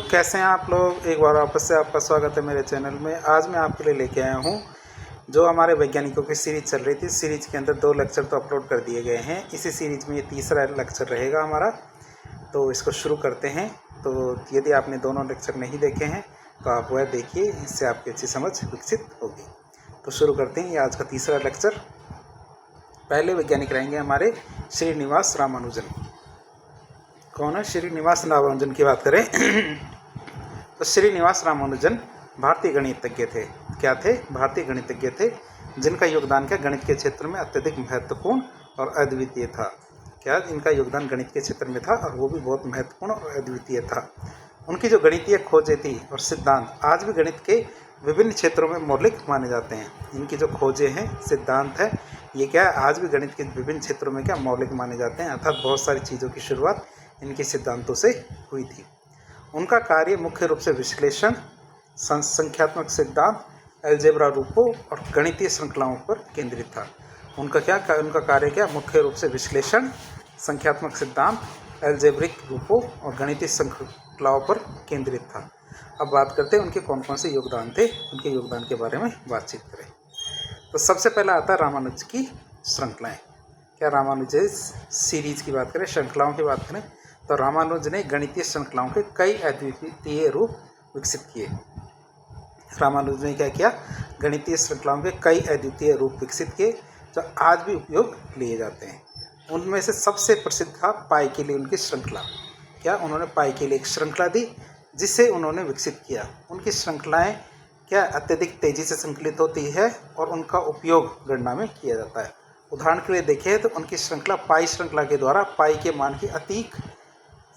कैसे हैं आप लोग। एक बार वापस से आपका स्वागत है मेरे चैनल में। आज मैं आपके लिए लेके आया हूँ जो हमारे वैज्ञानिकों की सीरीज चल रही थी। सीरीज के अंदर 2 लेक्चर तो अपलोड कर दिए गए हैं। इसी सीरीज में ये तीसरा लेक्चर रहेगा हमारा, तो इसको शुरू करते हैं। तो यदि आपने दोनों लेक्चर नहीं देखे हैं तो आप वह देखिए, इससे आपकी अच्छी समझ विकसित होगी। तो शुरू करते हैं ये आज का तीसरा लेक्चर। पहले वैज्ञानिक रहेंगे हमारे श्रीनिवास रामानुजन। कौन है? श्रीनिवास रामानुजन की बात करें तो श्रीनिवास रामानुजन भारतीय गणितज्ञ थे। क्या थे? भारतीय गणितज्ञ थे, जिनका योगदान क्या गणित के क्षेत्र में अत्यधिक महत्वपूर्ण और अद्वितीय था। क्या इनका योगदान गणित के क्षेत्र में था, और वो भी बहुत महत्वपूर्ण और अद्वितीय था। उनकी जो गणितीय खोजें थी और सिद्धांत आज भी गणित के विभिन्न क्षेत्रों में मौलिक माने जाते हैं। इनकी जो खोजें हैं, सिद्धांत है, ये क्या है, आज भी गणित के विभिन्न क्षेत्रों में क्या मौलिक माने जाते हैं। अर्थात बहुत सारी चीज़ों की शुरुआत इनके सिद्धांतों से हुई थी। उनका कार्य मुख्य रूप से विश्लेषण, संख्यात्मक सिद्धांत, अलजेब्रा रूपों और गणितीय श्रृंखलाओं पर केंद्रित था। उनका कार्य क्या मुख्य रूप से विश्लेषण, संख्यात्मक सिद्धांत, अलजेब्रिक रूपों और गणितीय श्रृंखलाओं पर केंद्रित था। अब बात करते हैं उनके कौन कौन से योगदान थे। उनके योगदान के बारे में बातचीत करें तो सबसे पहला आता है रामानुज की श्रृंखलाएं। क्या रामानुज सीरीज की बात करें, श्रृंखलाओं की बात करें तो रामानुज ने गणितीय श्रृंखलाओं के कई अद्वितीय रूप विकसित किए। रामानुज ने क्या किया? गणितीय श्रृंखलाओं के कई अद्वितीय रूप विकसित किए जो आज भी उपयोग लिए जाते हैं। उनमें से सबसे प्रसिद्ध था पाई के लिए उनकी श्रृंखला। क्या उन्होंने पाई के लिए एक श्रृंखला दी जिसे उन्होंने विकसित किया। उनकी श्रृंखलाएं क्या अत्यधिक तेजी से संकलित होती है और उनका उपयोग गणना में किया जाता है। उदाहरण के लिए देखें तो उनकी श्रृंखला पाई श्रृंखला के द्वारा पाई के मान की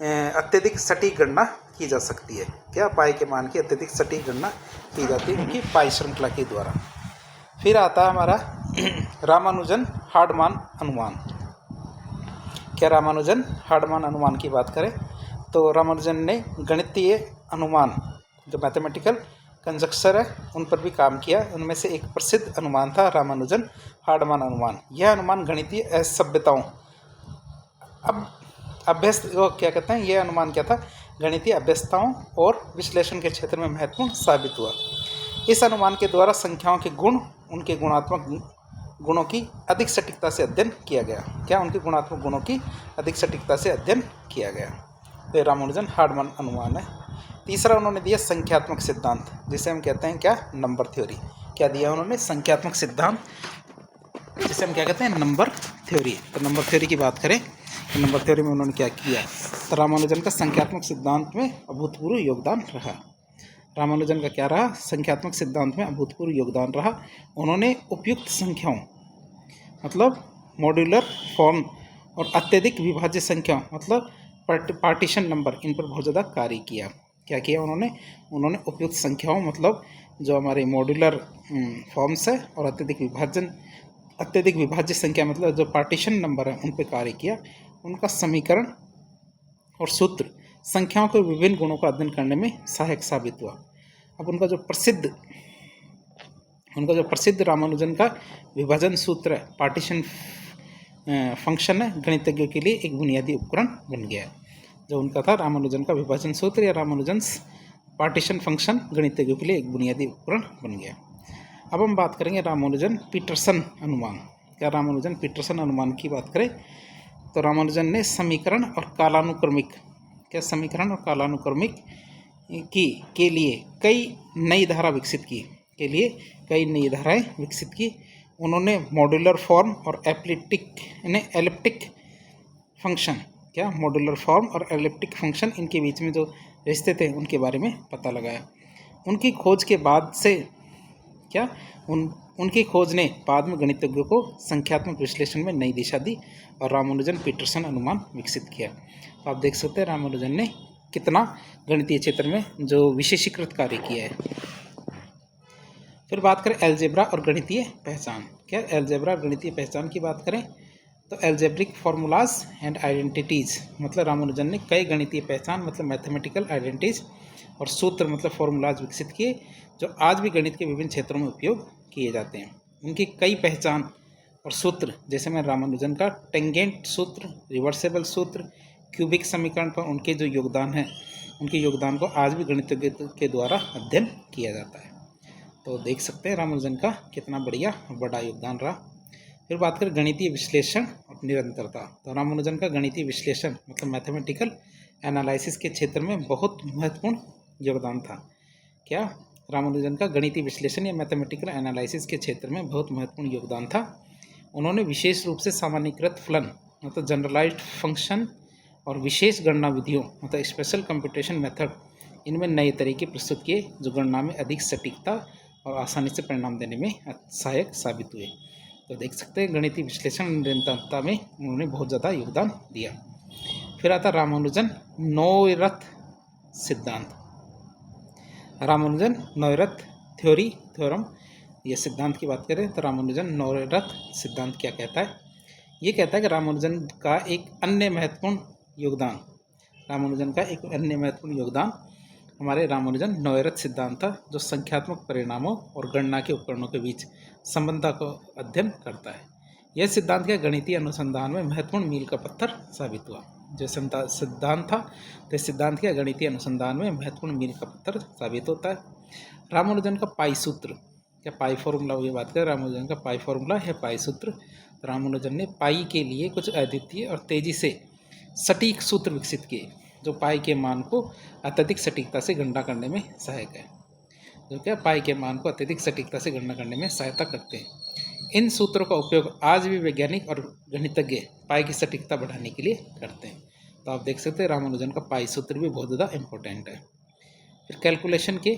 अत्यधिक सटीक गणना की जा सकती है। क्या पाई के मान की अत्यधिक सटीक गणना की जाती है उनकी पाई श्रृंखला के द्वारा। फिर आता है हमारा रामानुजन हार्डमान अनुमान। क्या रामानुजन हार्डमान अनुमान की बात करें तो रामानुजन ने गणितीय अनुमान जो मैथमेटिकल कंजक्चर है उन पर भी काम किया। उनमें से एक प्रसिद्ध अनुमान था रामानुजन हार्डमान अनुमान। यह अनुमान गणितीय असभ्यताओं अभ्यस्त वो क्या कहते हैं, यह अनुमान क्या था, गणितीय अभ्यस्तताओं और विश्लेषण के क्षेत्र में महत्वपूर्ण साबित हुआ। इस अनुमान के द्वारा संख्याओं के गुण, उनके गुणात्मक गुणों की अधिक सटीकता से अध्ययन किया गया। क्या उनके गुणात्मक गुणों की अधिक सटीकता से अध्ययन किया गया। तो रामानुजन हार्डमान अनुमान है। तीसरा उन्होंने दिया संख्यात्मक सिद्धांत, जिसे हम कहते हैं क्या, नंबर थ्योरी। क्या दिया उन्होंने? संख्यात्मक सिद्धांत, जिसे हम क्या कहते हैं, नंबर थ्योरी। तो नंबर थ्योरी की बात करें तो नंबर थ्योरी में उन्होंने क्या किया तो रामानुजन का संख्यात्मक सिद्धांत में अभूतपूर्व योगदान रहा। रामानुजन का क्या रहा? संख्यात्मक सिद्धांत में अभूतपूर्व योगदान रहा। उन्होंने उपयुक्त संख्याओं मतलब मॉड्यूलर फॉर्म और अत्यधिक विभाज्य संख्या मतलब पार्टीशन नंबर, इन पर बहुत ज़्यादा कार्य किया। क्या किया उन्होंने उपयुक्त संख्याओं मतलब जो हमारे मॉड्यूलर फॉर्म्स है और अत्यधिक विभाज्य संख्या मतलब जो पार्टीशन नंबर है उन पर कार्य किया। उनका समीकरण और सूत्र संख्याओं के विभिन्न गुणों का अध्ययन करने में सहायक साबित हुआ। अब उनका जो प्रसिद्ध रामानुजन का विभाजन सूत्र है, पार्टीशन फंक्शन है, गणितज्ञों के लिए एक बुनियादी उपकरण बन गया। जो उनका था रामानुजन का विभाजन सूत्र या रामानुजन पार्टीशन फंक्शन गणितज्ञों के लिए एक बुनियादी उपकरण बन गया। अब हम बात करेंगे रामानुजन पीटरसन अनुमान। क्या रामानुजन पीटरसन अनुमान की बात करें तो रामानुजन ने समीकरण और कालानुक्रमिक के लिए कई नई धाराएं विकसित की। उन्होंने मॉड्यूलर फॉर्म और एलिप्टिक फंक्शन इनके बीच में जो रिश्ते थे उनके बारे में पता लगाया। उनकी खोज के बाद से उनकी खोज ने बाद में गणितज्ञों को संख्यात्मक विश्लेषण में नई दिशा दी और रामानुजन पीटरसन अनुमान विकसित किया। तो आप देख सकते हैं रामानुजन ने कितना गणितीय क्षेत्र में जो विशेषीकृत कार्य किया है। फिर बात करें अलजेब्रा और गणितीय पहचान। क्या अलजेब्रा और गणितीय पहचान की बात करें तो अलजेब्रिक फार्मूलाज एंड आइडेंटिटीज मतलब रामानुजन ने कई गणितीय पहचान मतलब मैथमेटिकल आइडेंटिटीज और सूत्र मतलब फार्मूलाज विकसित किए जो आज भी गणित के विभिन्न क्षेत्रों में उपयोग किए जाते हैं। उनकी कई पहचान और सूत्र जैसे मैं रामानुजन का टेंजेंट सूत्र, रिवर्सेबल सूत्र, क्यूबिक समीकरण पर उनके जो योगदान है उनके योगदान को आज भी गणितज्ञ के द्वारा अध्ययन किया जाता है। तो देख सकते हैं रामानुजन का कितना बढ़िया बड़ा योगदान रहा। फिर बात करें गणितीय विश्लेषण और निरंतरता। तो रामानुजन का गणितीय विश्लेषण मतलब मैथमेटिकल एनालिसिस के क्षेत्र में बहुत महत्वपूर्ण योगदान था। क्या रामानुजन का गणितीय विश्लेषण या मैथमेटिकल एनालिसिस के क्षेत्र में बहुत महत्वपूर्ण योगदान था। उन्होंने विशेष रूप से सामान्यीकृत फलन मतलब जनरलाइज्ड फंक्शन और विशेष गणना विधियों मतलब स्पेशल कंप्यूटेशन मेथड, इनमें नए तरीके प्रस्तुत किए जो गणना में अधिक सटीकता और आसानी से परिणाम देने में सहायक साबित हुए। तो देख सकते हैं गणितीय विश्लेषण निरंतरता में उन्होंने बहुत ज़्यादा योगदान दिया। फिर आता रामानुजन नोएरथ सिद्धांत। रामानुजन नोएरथ थ्योरम, ये सिद्धांत की बात करें तो रामानुजन नोएरथ सिद्धांत क्या कहता है। ये कहता है कि रामानुजन का एक अन्य महत्वपूर्ण योगदान हमारे रामानुजन नोएरथ सिद्धांत था, जो संख्यात्मक परिणामों और गणना के उपकरणों के बीच संबंध को अध्ययन करता है। यह सिद्धांत के गणितीय अनुसंधान में महत्वपूर्ण मील का पत्थर साबित हुआ। जो सिद्धांत था तो सिद्धांत के गणितीय अनुसंधान में महत्वपूर्ण मील का पत्थर साबित होता है। रामानुजन का पाई सूत्र या पाई फॉर्मूला की बात करें, रामानुजन का पाई फॉर्मूला है पाई सूत्र। रामानुजन ने पाई के लिए कुछ अद्वितीय और तेजी से सटीक सूत्र विकसित किए जो पाई के मान को अत्यधिक सटीकता से गणना करने में सहायक है। जो क्या पाई के मान को अत्यधिक सटीकता से गणना करने में सहायता करते हैं। इन सूत्रों का उपयोग आज भी वैज्ञानिक और गणितज्ञ पाई की सटीकता बढ़ाने के लिए करते हैं। तो आप देख सकते हैं रामानुजन का पाई सूत्र भी बहुत ज़्यादा इम्पोर्टेंट है। फिर कैलकुलेशन के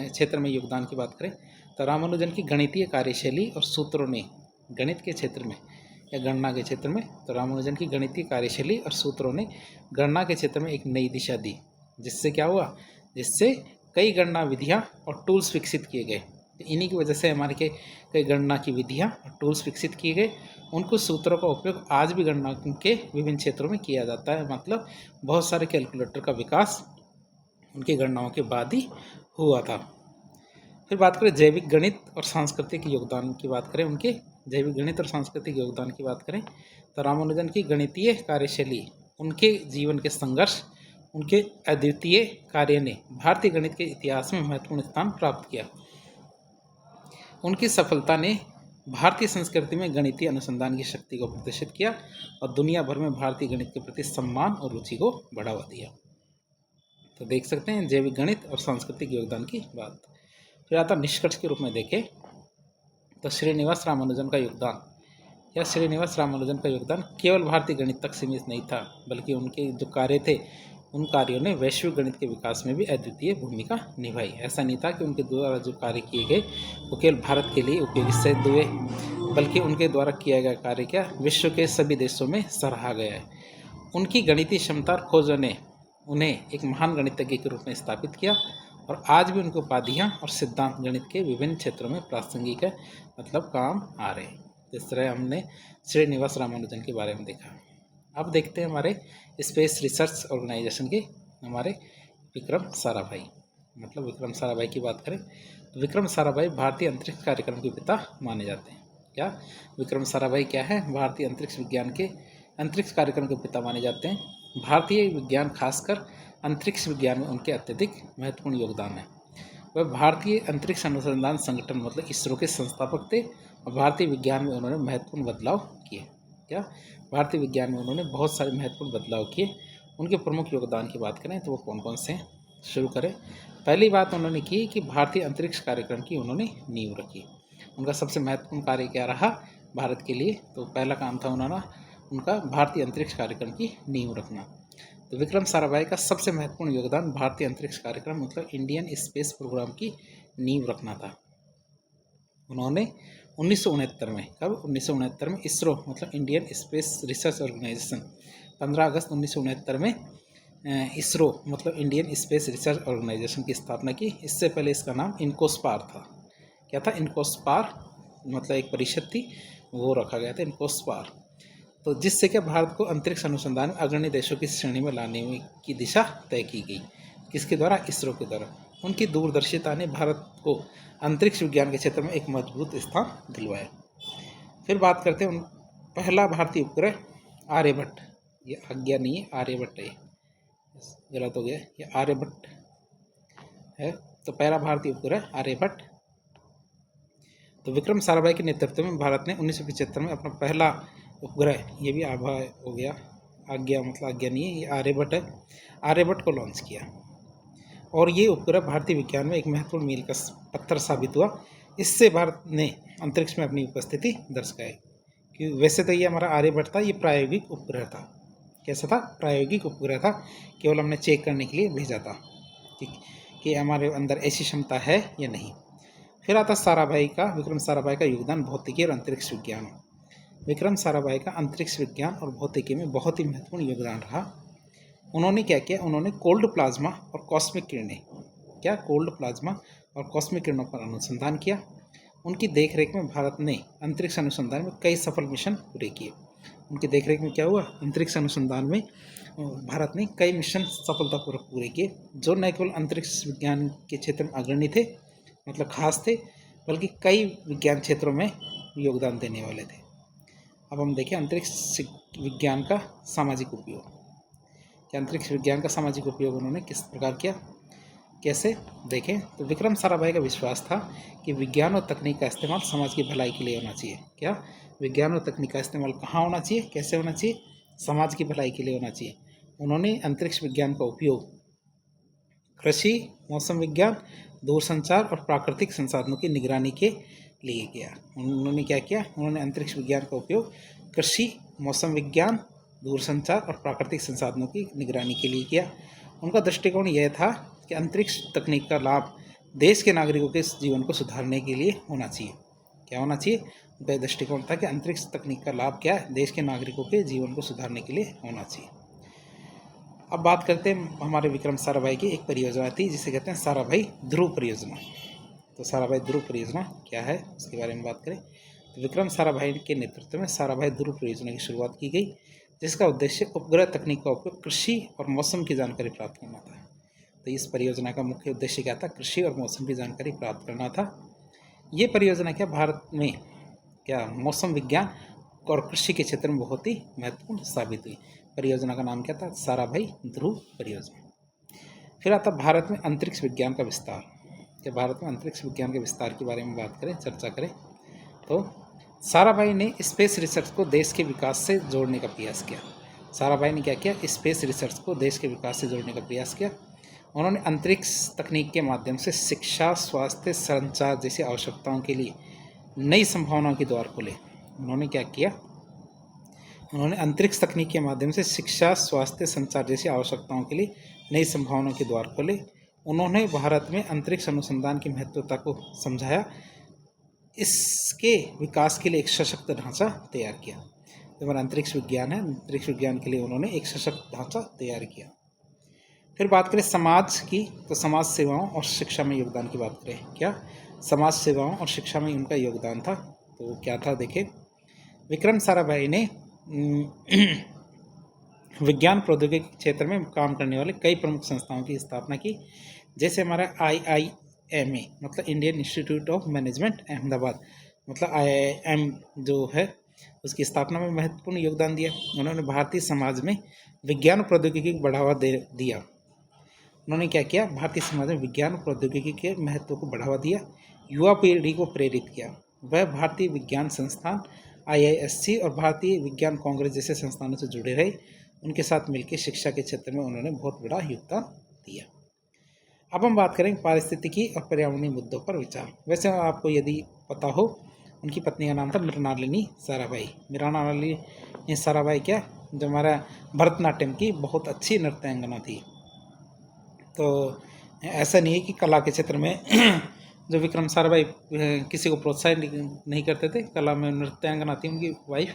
क्षेत्र में योगदान की बात करें तो रामानुजन की गणितीय कार्यशैली और सूत्रों ने गणित के क्षेत्र में या गणना के क्षेत्र में, तो रामानुजन की गणितीय कार्यशैली और सूत्रों ने गणना के क्षेत्र में एक नई दिशा दी। जिससे क्या हुआ, जिससे कई गणना विधियां और टूल्स विकसित किए गए। तो इन्हीं की वजह से हमारे के कई गणना की विधियां और टूल्स विकसित किए गए। उनको सूत्रों का उपयोग आज भी गणना के विभिन्न क्षेत्रों में किया जाता है। मतलब बहुत सारे कैलकुलेटर का विकास उनकी गणनाओं के बाद ही हुआ था। फिर बात करें जैविक गणित और सांस्कृतिक योगदान की बात करें, उनके जैविक गणित और सांस्कृतिक योगदान की बात करें तो रामानुजन की गणितीय कार्यशैली, उनके जीवन के संघर्ष, उनके अद्वितीय कार्य ने भारतीय गणित के इतिहास में महत्वपूर्ण स्थान प्राप्त किया। उनकी सफलता ने भारतीय संस्कृति में गणितीय अनुसंधान की शक्ति को प्रदर्शित किया और दुनिया भर में भारतीय गणित के प्रति सम्मान और रुचि को बढ़ावा दिया। तो देख सकते हैं जैविक गणित और सांस्कृतिक योगदान की बात। फिर आता निष्कर्ष के रूप में देखें तो श्रीनिवास रामानुजन का योगदान केवल भारतीय गणित तक सीमित नहीं था, बल्कि उनके जो कार्य थे उन कार्यों ने वैश्विक गणित के विकास में भी अद्वितीय भूमिका निभाई। ऐसा नहीं था कि उनके द्वारा जो कार्य किए गए वो केवल भारत के लिए उपयोगी सिद्ध हुए, बल्कि उनके द्वारा किया गया कार्य क्या विश्व के सभी देशों में सराहा गया है। उनकी गणितीय क्षमता और खोजों ने उन्हें एक महान गणितज्ञ के रूप में स्थापित किया और आज भी उनकी उपाधियाँ और सिद्धांत गणित के विभिन्न क्षेत्रों में प्रासंगिक है, मतलब काम आ रहे हैं। इस तरह हमने श्रीनिवास रामानुजन के बारे में देखा। अब देखते हैं हमारे स्पेस रिसर्च ऑर्गेनाइजेशन के हमारे विक्रम साराभाई। मतलब विक्रम साराभाई की बात करें तो विक्रम साराभाई भारतीय अंतरिक्ष कार्यक्रम के पिता माने जाते हैं। क्या विक्रम साराभाई क्या है, भारतीय अंतरिक्ष विज्ञान के अंतरिक्ष कार्यक्रम के पिता माने जाते हैं। भारतीय विज्ञान खासकर अंतरिक्ष विज्ञान में उनके अत्यधिक महत्वपूर्ण योगदान है। वह भारतीय अंतरिक्ष अनुसंधान संगठन मतलब इसरो के संस्थापक थे और भारतीय विज्ञान में उन्होंने महत्वपूर्ण बदलाव किए। क्या भारतीय विज्ञान में उन्होंने बहुत सारे महत्वपूर्ण बदलाव किए। उनके प्रमुख योगदान की बात करें तो वो कौन कौन से हैं, शुरू करें। पहली बात उन्होंने की कि भारतीय अंतरिक्ष कार्यक्रम की उन्होंने नींव रखी। उनका सबसे महत्वपूर्ण कार्य क्या रहा भारत के लिए, तो पहला काम था उनका भारतीय अंतरिक्ष कार्यक्रम की नींव रखना। तो विक्रम साराभाई का सबसे महत्वपूर्ण योगदान भारतीय अंतरिक्ष कार्यक्रम मतलब इंडियन स्पेस प्रोग्राम की नींव रखना था। उन्होंने 1969 में, कब 1969 में इसरो मतलब इंडियन स्पेस रिसर्च ऑर्गेनाइजेशन 15 अगस्त 1969 में इसरो मतलब इंडियन स्पेस रिसर्च ऑर्गेनाइजेशन की स्थापना की। इससे पहले इसका नाम इनकोस्पार था। क्या था इनकोस्पार, मतलब एक परिषद थी वो रखा गया था इनकोस्पार। तो जिससे कि भारत को अंतरिक्ष अनुसंधान में अग्रणी देशों की श्रेणी में लाने की दिशा तय की गई। किसके द्वारा, इसरो के द्वारा। उनकी दूरदर्शिता ने भारत को अंतरिक्ष विज्ञान के क्षेत्र में एक मजबूत स्थान दिलवाया। फिर बात करते हैं पहला भारतीय उपग्रह आर्यभट्ट, ये आज्ञा नहीं है आर्यभट्ट है, गलत हो गया, ये आर्यभट्ट है। तो पहला भारतीय उपग्रह आर्यभट्ट। तो विक्रम साराभाई के नेतृत्व में भारत ने 1975 में अपना पहला उपग्रह, ये भी आभा हो गया, आज्ञा मतलब आज्ञा नहीं है, ये आर्यभट्ट है, आर्यभट्ट को लॉन्च किया। और ये उपग्रह भारतीय विज्ञान में एक महत्वपूर्ण मील का पत्थर साबित हुआ। इससे भारत ने अंतरिक्ष में अपनी उपस्थिति दर्ज कराई। कि वैसे तो ये हमारा आर्यभट्ट था, ये प्रायोगिक उपग्रह था। कैसा था? प्रायोगिक उपग्रह था, केवल हमने चेक करने के लिए भेजा था कि हमारे अंदर ऐसी क्षमता है या नहीं। फिर आता साराभाई का, विक्रम साराभाई का योगदान भौतिकी और अंतरिक्ष विज्ञान। विक्रम साराभाई का अंतरिक्ष विज्ञान और भौतिकी में बहुत ही महत्वपूर्ण योगदान रहा। उन्होंने क्या किया? उन्होंने कोल्ड प्लाज्मा और कॉस्मिक किरणें, क्या कोल्ड प्लाज्मा और कॉस्मिक किरणों पर अनुसंधान किया। उनकी देखरेख में भारत ने अंतरिक्ष अनुसंधान में कई सफल मिशन पूरे किए। उनकी देखरेख में क्या हुआ? अंतरिक्ष अनुसंधान में भारत ने कई मिशन सफलतापूर्वक पूरे किए, जो न केवल अंतरिक्ष विज्ञान के क्षेत्र में अग्रणी थे, मतलब खास थे, बल्कि कई विज्ञान क्षेत्रों में योगदान देने वाले थे। अब हम देखें अंतरिक्ष विज्ञान का सामाजिक उपयोग। कि अंतरिक्ष विज्ञान का सामाजिक उपयोग उन्होंने किस प्रकार किया, कैसे देखें। तो विक्रम साराभाई का विश्वास था कि विज्ञान और तकनीक का इस्तेमाल समाज की भलाई के लिए होना चाहिए। क्या? विज्ञान और तकनीक का इस्तेमाल कहाँ होना चाहिए, कैसे होना चाहिए? समाज की भलाई के लिए होना चाहिए। उन्होंने अंतरिक्ष विज्ञान का उपयोग कृषि, मौसम विज्ञान, दूरसंचार और प्राकृतिक संसाधनों की निगरानी के लिए किया। उन्होंने क्या किया? उन्होंने अंतरिक्ष विज्ञान का उपयोग कृषि, मौसम विज्ञान, दूरसंचार और प्राकृतिक संसाधनों की निगरानी के लिए किया। उनका दृष्टिकोण यह था कि अंतरिक्ष तकनीक का लाभ देश के नागरिकों के जीवन को सुधारने के लिए होना चाहिए। क्या होना चाहिए? उनका दृष्टिकोण था कि अंतरिक्ष तकनीक का लाभ क्या है? देश के नागरिकों के जीवन को सुधारने के लिए होना चाहिए। अब बात करते हैं हमारे विक्रम साराभाई की। एक परियोजना थी जिसे कहते हैं साराभाई ध्रुव परियोजना। तो साराभाई ध्रुव परियोजना क्या है, उसके बारे में बात करें। तो विक्रम साराभाई के नेतृत्व में साराभाई ध्रुव परियोजना की शुरुआत की गई, जिसका उद्देश्य उपग्रह तकनीक का उपयोग कृषि और मौसम की जानकारी प्राप्त करना था। तो इस परियोजना का मुख्य उद्देश्य क्या था? कृषि और मौसम की जानकारी प्राप्त करना था। ये परियोजना क्या भारत में क्या मौसम विज्ञान और कृषि के क्षेत्र में बहुत ही महत्वपूर्ण साबित हुई। परियोजना का नाम क्या था? साराभाई ध्रुव परियोजना। फिर आता भारत में अंतरिक्ष विज्ञान का विस्तार। क्या भारत में अंतरिक्ष विज्ञान के विस्तार के बारे में बात करें, चर्चा करें, तो साराभाई ने स्पेस रिसर्च को देश के विकास से जोड़ने का प्रयास किया। साराभाई ने क्या किया? स्पेस रिसर्च को देश के विकास से जोड़ने का प्रयास किया। उन्होंने अंतरिक्ष तकनीक के माध्यम से शिक्षा, स्वास्थ्य, संचार जैसी आवश्यकताओं के लिए नई संभावनाओं के द्वार खोले। उन्होंने क्या किया? उन्होंने अंतरिक्ष तकनीक के माध्यम से शिक्षा, स्वास्थ्य, संचार जैसी आवश्यकताओं के लिए नई संभावनाओं के द्वार खोले। उन्होंने भारत में अंतरिक्ष अनुसंधान की महत्वता को समझाया, इसके विकास के लिए एक सशक्त ढांचा तैयार किया। तो हमारा अंतरिक्ष विज्ञान है, अंतरिक्ष विज्ञान के लिए उन्होंने एक सशक्त ढांचा तैयार किया। फिर बात करें समाज की, तो समाज सेवाओं और शिक्षा में योगदान की बात करें। क्या? समाज सेवाओं और शिक्षा में उनका योगदान था। तो क्या था देखें। विक्रम साराभाई ने विज्ञान प्रौद्योगिकी क्षेत्र में काम करने वाले कई प्रमुख संस्थाओं की स्थापना की, जैसे हमारा IIMA मतलब Indian institute of management Ahmedabad, मतलब IIM जो है उसकी स्थापना में महत्वपूर्ण योगदान दिया। उन्होंने भारतीय समाज में विज्ञान और प्रौद्योगिकी को बढ़ावा दिया। उन्होंने क्या किया? भारतीय समाज में विज्ञान और प्रौद्योगिकी के महत्व को बढ़ावा दिया, युवा पीढ़ी को प्रेरित किया। वह भारतीय विज्ञान संस्थान IISc और भारतीय विज्ञान कांग्रेस जैसे संस्थानों से जुड़े रहे। उनके साथ मिलकर शिक्षा के क्षेत्र में उन्होंने बहुत बड़ा योगदान दिया। अब हम बात करेंगे पारिस्थितिकी और पर्यावरणीय मुद्दों पर विचार। वैसे आपको यदि पता हो, उनकी पत्नी का नाम था मृणालिनी साराभाई। मृणालिनी साराभाई क्या, जो हमारा भरतनाट्यम की बहुत अच्छी नृत्यांगना थी। तो ऐसा नहीं है कि कला के क्षेत्र में जो विक्रम साराभाई किसी को प्रोत्साहित नहीं करते थे, कला में नृत्यांगना थी उनकी वाइफ।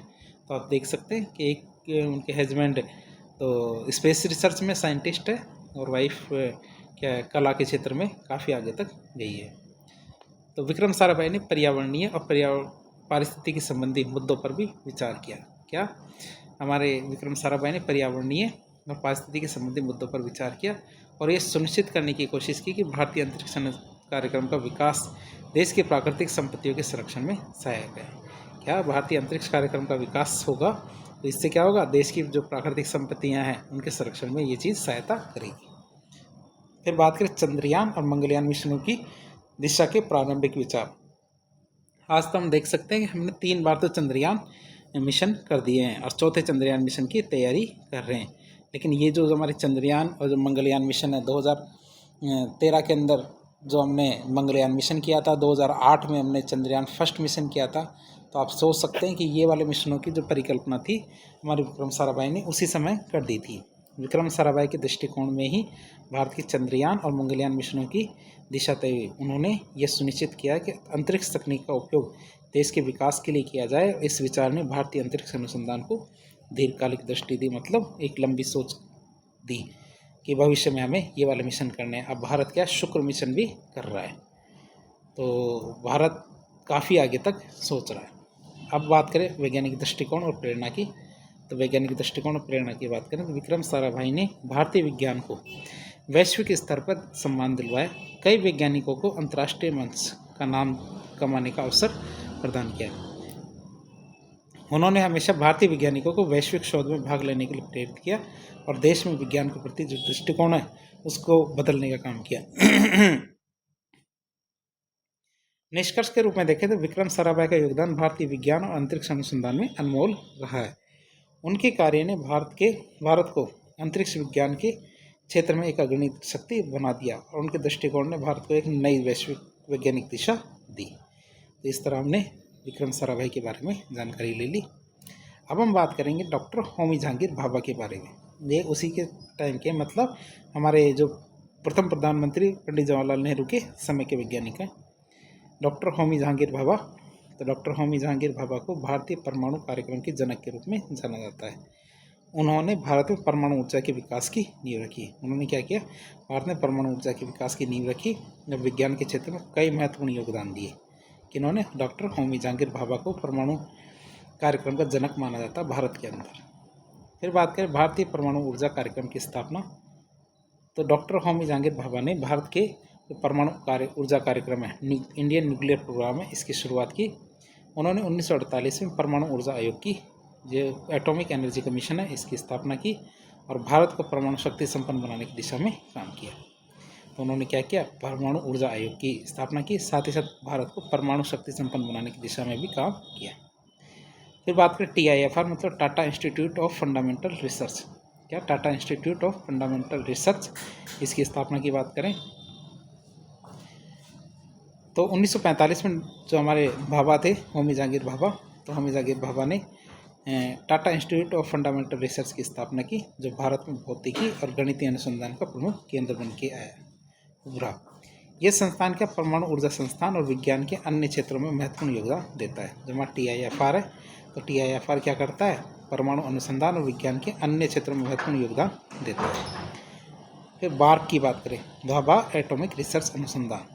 तो आप देख सकते हैं कि एक उनके हस्बैंड तो स्पेस रिसर्च में साइंटिस्ट है और वाइफ क्या कला के क्षेत्र में काफ़ी आगे तक गई है। तो विक्रम साराभाई ने पर्यावरणीय और पारिस्थितिकी संबंधी मुद्दों पर भी विचार किया। क्या? हमारे विक्रम साराभाई ने पर्यावरणीय और पारिस्थितिकी संबंधी मुद्दों पर विचार किया और ये सुनिश्चित करने की कोशिश की कि भारतीय अंतरिक्ष कार्यक्रम का विकास देश की प्राकृतिक संपत्तियों के संरक्षण में सहायक है। क्या? भारतीय अंतरिक्ष कार्यक्रम का विकास होगा तो इससे क्या होगा, देश की जो प्राकृतिक संपत्तियां हैं उनके संरक्षण में ये चीज़ सहायता करेगी। फिर बात करें चंद्रयान और मंगलयान मिशनों की दिशा के प्रारंभिक विचार। आज तो हम देख सकते हैं कि हमने 3 बार तो चंद्रयान मिशन कर दिए हैं और चौथे चंद्रयान मिशन की तैयारी कर रहे हैं। लेकिन ये जो हमारे चंद्रयान और जो मंगलयान मिशन है 2013 के अंदर जो हमने मंगलयान मिशन किया था, 2008 में हमने चंद्रयान फर्स्ट मिशन किया था। तो आप सोच सकते हैं कि ये वाले मिशनों की जो परिकल्पना थी हमारे विक्रम साराभाई ने उसी समय कर दी थी। विक्रम साराभाई के दृष्टिकोण में ही भारत के चंद्रयान और मंगलयान मिशनों की दिशा तय हुई। उन्होंने ये सुनिश्चित किया कि अंतरिक्ष तकनीक का उपयोग देश के विकास के लिए किया जाए। इस विचार ने भारतीय अंतरिक्ष अनुसंधान को दीर्घकालिक दृष्टि दी, मतलब एक लंबी सोच दी कि भविष्य में हमें ये वाले मिशन करने हैं। अब भारत क्या शुक्र मिशन भी कर रहा है, तो भारत काफ़ी आगे तक सोच रहा है। अब बात करें वैज्ञानिक दृष्टिकोण और प्रेरणा की, तो वैज्ञानिक दृष्टिकोण और प्रेरणा की बात करें तो विक्रम साराभाई ने भारतीय विज्ञान को वैश्विक स्तर पर सम्मान दिलवाया। कई वैज्ञानिकों को अंतर्राष्ट्रीय मंच का नाम कमाने का अवसर प्रदान किया। उन्होंने हमेशा भारतीय वैज्ञानिकों को वैश्विक शोध में भाग लेने के लिए प्रेरित किया और देश में विज्ञान के प्रति जो दृष्टिकोण है उसको बदलने का काम किया। निष्कर्ष के रूप में देखें तो विक्रम साराभाई का योगदान भारतीय विज्ञान और अंतरिक्ष अनुसंधान में अनमोल रहा है। उनके कार्य ने भारत को अंतरिक्ष विज्ञान के क्षेत्र में एक अग्रणी शक्ति बना दिया और उनके दृष्टिकोण ने भारत को एक नई वैश्विक वैज्ञानिक दिशा दी। तो इस तरह हमने विक्रम साराभाई के बारे में जानकारी ले ली। अब हम बात करेंगे डॉक्टर होमी जहांगीर भाभा के बारे में। ये उसी के टाइम के, मतलब हमारे जो प्रथम प्रधानमंत्री पंडित जवाहरलाल नेहरू के समय के वैज्ञानिक हैं डॉक्टर होमी जहांगीर भाभा। तो डॉक्टर होमी जहांगीर भाभा को भारतीय परमाणु कार्यक्रम के जनक के रूप में जाना जाता है। उन्होंने भारत में परमाणु ऊर्जा के विकास की नींव रखी। उन्होंने क्या किया, भारत में परमाणु ऊर्जा के विकास की नींव रखी और विज्ञान के क्षेत्र में कई महत्वपूर्ण योगदान दिए। किन्होंने, डॉक्टर होमी जहांगीर भाभा को परमाणु कार्यक्रम का जनक माना जाता है भारत के अंदर। फिर बात करें भारतीय परमाणु ऊर्जा कार्यक्रम की स्थापना, तो डॉक्टर होमी जहांगीर भाभा ने भारत के जो परमाणु ऊर्जा कार्यक्रम है, इंडियन न्यूक्लियर प्रोग्राम है, इसकी शुरुआत की। उन्होंने 1948 में परमाणु ऊर्जा आयोग की, जो एटॉमिक एनर्जी कमीशन है, इसकी स्थापना की और भारत को परमाणु शक्ति संपन्न बनाने की दिशा में काम किया। तो उन्होंने क्या किया, परमाणु ऊर्जा आयोग की स्थापना की, साथ ही साथ भारत को परमाणु शक्ति संपन्न बनाने की दिशा में भी काम किया। फिर बात करें TIFR, मतलब Tata Institute of Fundamental Research. क्या, Tata Institute of Fundamental Research, इसकी स्थापना की बात करें तो 1945 में जो हमारे भाभा थे होमी जहांगीर भाभा, तो होमी जहांगीर भाभा ने Tata Institute of Fundamental research की स्थापना की, जो भारत में भौतिकी और गणितीय अनुसंधान का प्रमुख केंद्र बन के उभरा। यह संस्थान क्या, परमाणु ऊर्जा संस्थान और विज्ञान के अन्य क्षेत्रों में महत्वपूर्ण योगदान देता है। जो हमारा TIFR है, तो TIFR क्या करता है, परमाणु अनुसंधान और विज्ञान के अन्य क्षेत्रों में महत्वपूर्ण योगदान देता है। फिर बार्क की बात करें, भाभा एटॉमिक रिसर्च अनुसंधान,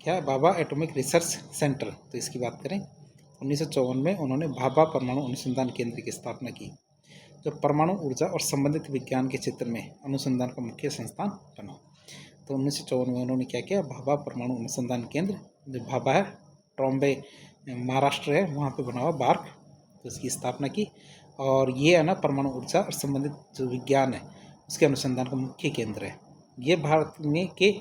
क्या, भाभा एटॉमिक रिसर्च सेंटर, तो इसकी बात करें 1954 में उन्होंने भाभा परमाणु अनुसंधान केंद्र की स्थापना की, जो परमाणु ऊर्जा और संबंधित विज्ञान के क्षेत्र में अनुसंधान का मुख्य संस्थान बना। तो 1954 में उन्होंने क्या किया, भाभा परमाणु अनुसंधान केंद्र, जो भाभा है, ट्रॉम्बे महाराष्ट्र है, वहाँ पे बना हुआ बार्क, तो इसकी स्थापना की। और ये है ना, परमाणु ऊर्जा और संबंधित जो विज्ञान है उसके अनुसंधान का मुख्य केंद्र है। ये भारत में के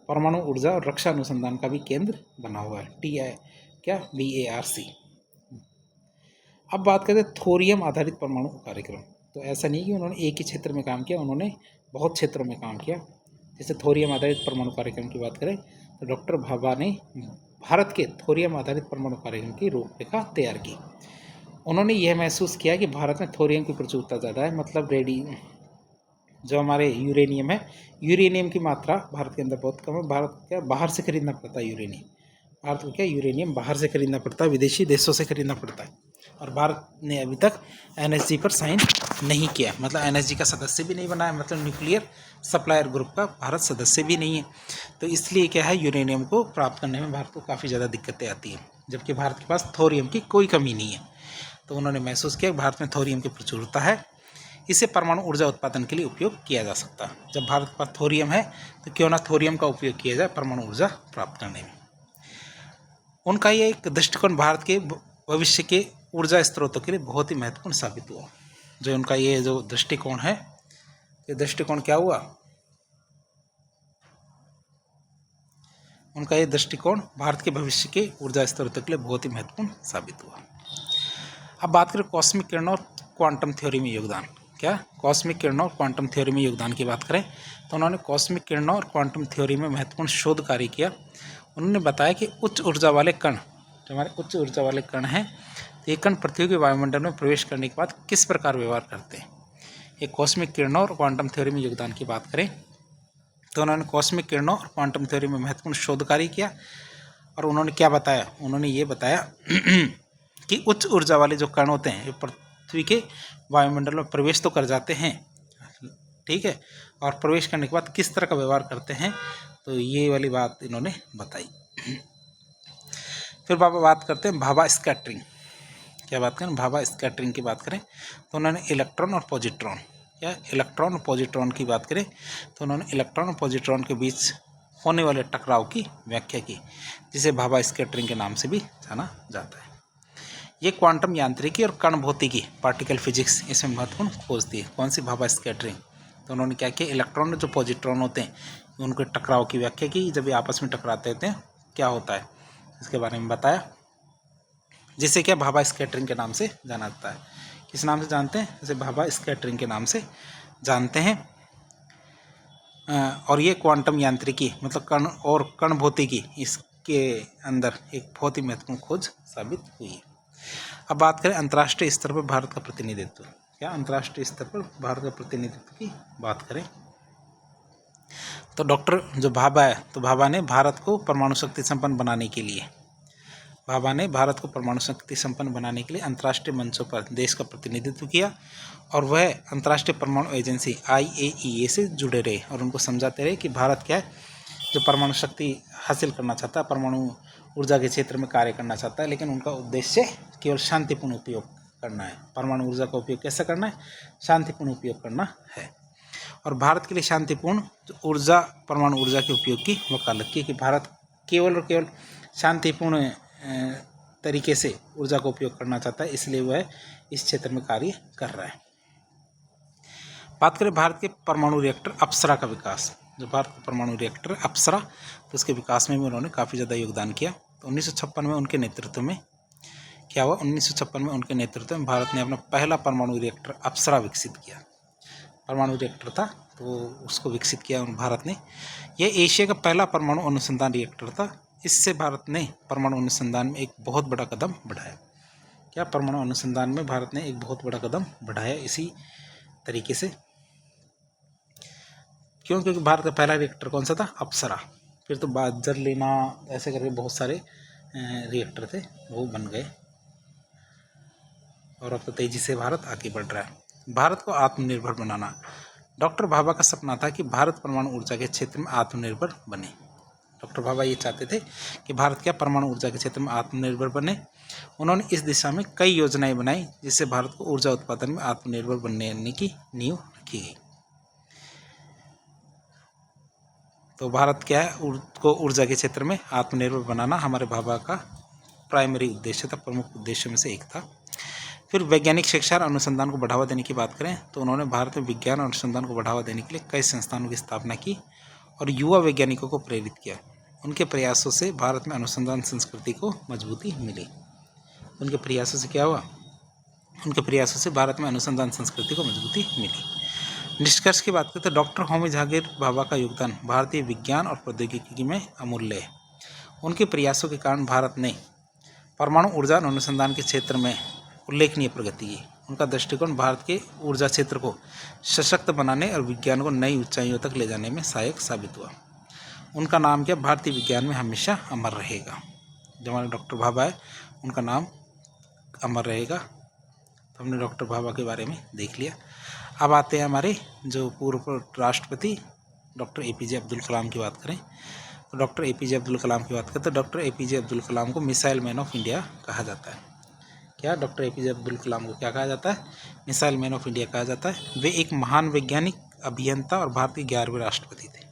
परमाणु ऊर्जा और रक्षा अनुसंधान का भी केंद्र बना हुआ है, BARC। अब बात करते हैं थोरियम आधारित परमाणु कार्यक्रम। तो ऐसा नहीं कि उन्होंने एक ही क्षेत्र में काम किया, उन्होंने बहुत क्षेत्रों में काम किया। जैसे थोरियम आधारित परमाणु कार्यक्रम की बात करें तो डॉक्टर भाभा ने भारत के थोरियम आधारित परमाणु कार्यक्रम की रूपरेखा तैयार की। उन्होंने यह महसूस किया कि भारत में थोरियम की प्रचुरता ज़्यादा है, मतलब जो हमारे यूरेनियम है, यूरेनियम की मात्रा भारत के अंदर बहुत कम है। भारत क्या, बाहर से खरीदना पड़ता है यूरेनियम, भारत को क्या, यूरेनियम बाहर से खरीदना पड़ता है, विदेशी देशों से खरीदना पड़ता है। और भारत ने अभी तक NSG पर साइन नहीं किया, मतलब NSG का सदस्य भी नहीं बना है, मतलब न्यूक्लियर सप्लायर ग्रुप का भारत सदस्य भी नहीं है। तो इसलिए क्या है, यूरेनियम को प्राप्त करने में भारत को काफ़ी ज़्यादा दिक्कतें आती हैं, जबकि भारत के पास थोरियम की कोई कमी नहीं है। तो उन्होंने महसूस किया भारत में थोरियम की प्रचुरता है, इसे परमाणु ऊर्जा उत्पादन के लिए उपयोग किया जा सकता है। जब भारत के पास थोरियम है तो क्यों ना थोरियम का उपयोग किया जाए परमाणु ऊर्जा प्राप्त करने में। उनका ये एक दृष्टिकोण भारत के भविष्य के ऊर्जा स्रोतों के लिए बहुत ही महत्वपूर्ण साबित हुआ। जो उनका ये जो दृष्टिकोण है, ये दृष्टिकोण क्या हुआ, उनका ये दृष्टिकोण भारत के भविष्य के ऊर्जा स्रोतों के लिए बहुत ही महत्वपूर्ण साबित हुआ। अब बात करें कॉस्मिक किरणों और क्वांटम थ्योरी में योगदान। क्या कॉस्मिक किरणों और क्वांटम थ्योरी में योगदान की बात करें तो उन्होंने कॉस्मिक किरणों और क्वांटम थ्योरी में महत्वपूर्ण शोध कार्य किया। उन्होंने बताया कि उच्च ऊर्जा वाले कण, जो हमारे उच्च ऊर्जा वाले कण हैं, ये कण पृथ्वी के वायुमंडल में प्रवेश करने के बाद किस प्रकार व्यवहार करते हैं। ये कॉस्मिक किरणों और क्वांटम थ्योरी में योगदान की बात करें तो उन्होंने कॉस्मिक किरणों और क्वांटम थ्योरी में महत्वपूर्ण शोध कार्य किया। और उन्होंने क्या बताया, उन्होंने ये बताया कि उच्च ऊर्जा वाले जो कण होते हैं ये पृथ्वी के वायुमंडल में प्रवेश तो कर जाते हैं, ठीक है, और प्रवेश करने के बाद किस तरह का व्यवहार करते हैं, तो ये वाली बात इन्होंने बताई। फिर बात करते हैं भाभा स्कैटरिंग। क्या बात करें, भाभा स्कैटरिंग की बात करें तो उन्होंने इलेक्ट्रॉन और पॉजिट्रॉन, या इलेक्ट्रॉन और पॉजिट्रॉन की बात करें तो उन्होंने इलेक्ट्रॉन और पॉजिट्रॉन के बीच होने वाले टकराव की व्याख्या की, जिसे भाभा स्कैटरिंग के नाम से भी जाना जाता है। ये क्वांटम यांत्रिकी और कण भौतिकी, पार्टिकल फिजिक्स, इसमें महत्वपूर्ण खोज दी। कौन सी, भाभा स्कैटरिंग। तो उन्होंने क्या किया, इलेक्ट्रॉन और जो पॉजिट्रॉन होते हैं उनके टकराव की व्याख्या की, जब ये आपस में टकराते होते हैं क्या होता है, इसके बारे में बताया, जिसे क्या भाभा स्कैटरिंग के नाम से जाना जाता है। किस नाम से जानते हैं, जैसे भाभा स्कैटरिंग के नाम से जानते हैं। और ये क्वांटम यांत्रिकी मतलब कण और कण भौतिकी, इसके अंदर एक बहुत ही महत्वपूर्ण खोज साबित हुई है। अब बात करें अंतर्राष्ट्रीय स्तर पर भारत का प्रतिनिधित्व। क्या अंतर्राष्ट्रीय स्तर पर भारत के प्रतिनिधित्व की बात करें तो डॉक्टर जो भाभा है, तो भाभा ने भारत को परमाणु शक्ति संपन्न बनाने के लिए, भाभा ने भारत को परमाणु शक्ति संपन्न बनाने के लिए अंतर्राष्ट्रीय मंचों पर देश का प्रतिनिधित्व किया। और वह अंतर्राष्ट्रीय परमाणु एजेंसी IAEA से जुड़े रहे और उनको समझाते रहे कि भारत क्या है, जो परमाणु शक्ति हासिल करना चाहता है, परमाणु ऊर्जा के क्षेत्र में कार्य करना चाहता है, लेकिन उनका उद्देश्य केवल शांतिपूर्ण उपयोग करना है। परमाणु ऊर्जा का उपयोग कैसे करना है, शांतिपूर्ण उपयोग करना है। और भारत के लिए शांतिपूर्ण ऊर्जा, परमाणु ऊर्जा के उपयोग की वकालत की, कि भारत केवल और केवल शांतिपूर्ण तरीके से ऊर्जा का उपयोग करना चाहता है, इसलिए वह इस क्षेत्र में कार्य कर रहा है। बात करें भारत के परमाणु रिएक्टर अप्सरा का विकास। जो भारत का परमाणु रिएक्टर अप्सरा, तो उसके विकास में भी उन्होंने काफ़ी ज़्यादा योगदान किया। तो 1956 में उनके नेतृत्व में क्या हुआ, 1956 में उनके नेतृत्व में भारत ने अपना पहला परमाणु रिएक्टर अप्सरा विकसित किया। परमाणु रिएक्टर था तो उसको विकसित किया भारत ने। यह एशिया का पहला परमाणु अनुसंधान रिएक्टर था। इससे भारत ने परमाणु अनुसंधान में एक बहुत बड़ा कदम बढ़ाया। क्या परमाणु अनुसंधान में भारत ने एक बहुत बड़ा कदम बढ़ाया इसी तरीके से, क्योंकि भारत का पहला रिएक्टर कौन सा था, अप्सरा। फिर तो जर्लिना ऐसे करके बहुत सारे रिएक्टर थे, वो बन गए और अब तो तेजी से भारत आगे बढ़ रहा है। भारत को आत्मनिर्भर बनाना। डॉक्टर भाभा का सपना था कि भारत परमाणु ऊर्जा के क्षेत्र में आत्मनिर्भर बने। डॉक्टर भाभा ये चाहते थे कि भारत क्या परमाणु ऊर्जा के क्षेत्र में आत्मनिर्भर बने। उन्होंने इस दिशा में कई योजनाएं बनाई, जिससे भारत को ऊर्जा उत्पादन में आत्मनिर्भर बनने की नींव रखी गई। तो भारत क्या है, को ऊर्जा के क्षेत्र में आत्मनिर्भर बनाना हमारे भाभा का प्राइमरी उद्देश्य था, प्रमुख उद्देश्यों में से एक था। फिर वैज्ञानिक शिक्षा और अनुसंधान को बढ़ावा देने की बात करें तो उन्होंने भारत में विज्ञान और अनुसंधान को बढ़ावा देने के लिए कई संस्थानों की स्थापना की और युवा वैज्ञानिकों को प्रेरित किया। उनके प्रयासों से भारत में अनुसंधान संस्कृति को मजबूती मिली। उनके प्रयासों से क्या हुआ, उनके प्रयासों से भारत में अनुसंधान संस्कृति को मजबूती मिली। निष्कर्ष की बात करें तो डॉक्टर होमी जहांगीर भाभा का योगदान भारतीय विज्ञान और प्रौद्योगिकी में अमूल्य है। उनके प्रयासों के कारण भारत ने परमाणु ऊर्जा और अनुसंधान के क्षेत्र में उल्लेखनीय प्रगति की। उनका दृष्टिकोण भारत के ऊर्जा क्षेत्र को सशक्त बनाने और विज्ञान को नई ऊंचाइयों तक ले जाने में सहायक साबित हुआ। उनका नाम क्या भारतीय विज्ञान में हमेशा अमर रहेगा। जो हमारे डॉक्टर भाभा है उनका नाम अमर रहेगा। तो हमने डॉक्टर भाभा के बारे में देख लिया। अब आते हैं हमारे जो पूर्व राष्ट्रपति डॉक्टर APJ अब्दुल कलाम की बात करें तो डॉक्टर APJ अब्दुल कलाम की बात करें तो डॉक्टर APJ अब्दुल कलाम को मिसाइल मैन ऑफ इंडिया कहा जाता है। क्या डॉक्टर APJ अब्दुल कलाम को क्या कहा जाता है, मिसाइल मैन ऑफ इंडिया कहा जाता है। वे एक महान वैज्ञानिक, अभियंता और भारत के 11वें राष्ट्रपति थे।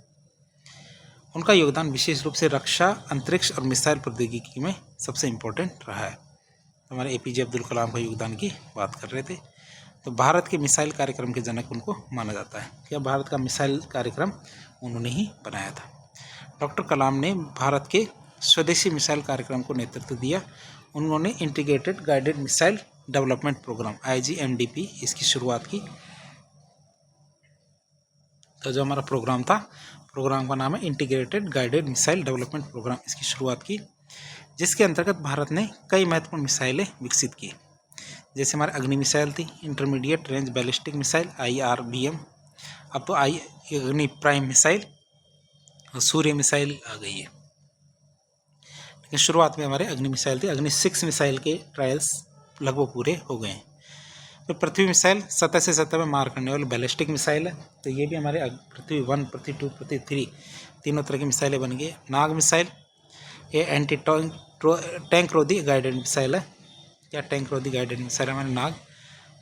उनका योगदान विशेष रूप से रक्षा, अंतरिक्ष और मिसाइल प्रौद्योगिकी में सबसे इम्पोर्टेंट रहा है। तो हमारे APJ अब्दुल कलाम का योगदान की बात कर रहे थे। तो भारत के मिसाइल कार्यक्रम के जनक उनको माना जाता है। क्या भारत का मिसाइल कार्यक्रम उन्होंने ही बनाया था। डॉक्टर कलाम ने भारत के स्वदेशी मिसाइल कार्यक्रम को नेतृत्व दिया। उन्होंने Integrated Guided Missile Development Programme IGMDP इसकी शुरुआत की। तो जो हमारा प्रोग्राम था, प्रोग्राम का नाम है Integrated Guided Missile Development Programme, इसकी शुरुआत की, जिसके अंतर्गत भारत ने कई महत्वपूर्ण मिसाइलें विकसित की। जैसे हमारे अग्नि मिसाइल थी, intermediate range ballistic missile IRBM, अब तो अग्नि प्राइम मिसाइल और सूर्य मिसाइल आ गई है। लेकिन शुरुआत में हमारे अग्नि मिसाइल थी। अग्नि 6 मिसाइल के ट्रायल्स लगभग पूरे हो गए हैं। फिर पृथ्वी मिसाइल, सतह से सतह में मार करने वाली बैलिस्टिक मिसाइल है। तो ये भी हमारे पृथ्वी 1, पृथ्वी 2, पृथ्वी 3 तीनों तरह की मिसाइलें बन गई। नाग मिसाइल, ये एंटी टैंक रोधी गाइडेड मिसाइल है। क्या टैंक रोधी गाइडेड मिसाइल है हमारे नाग।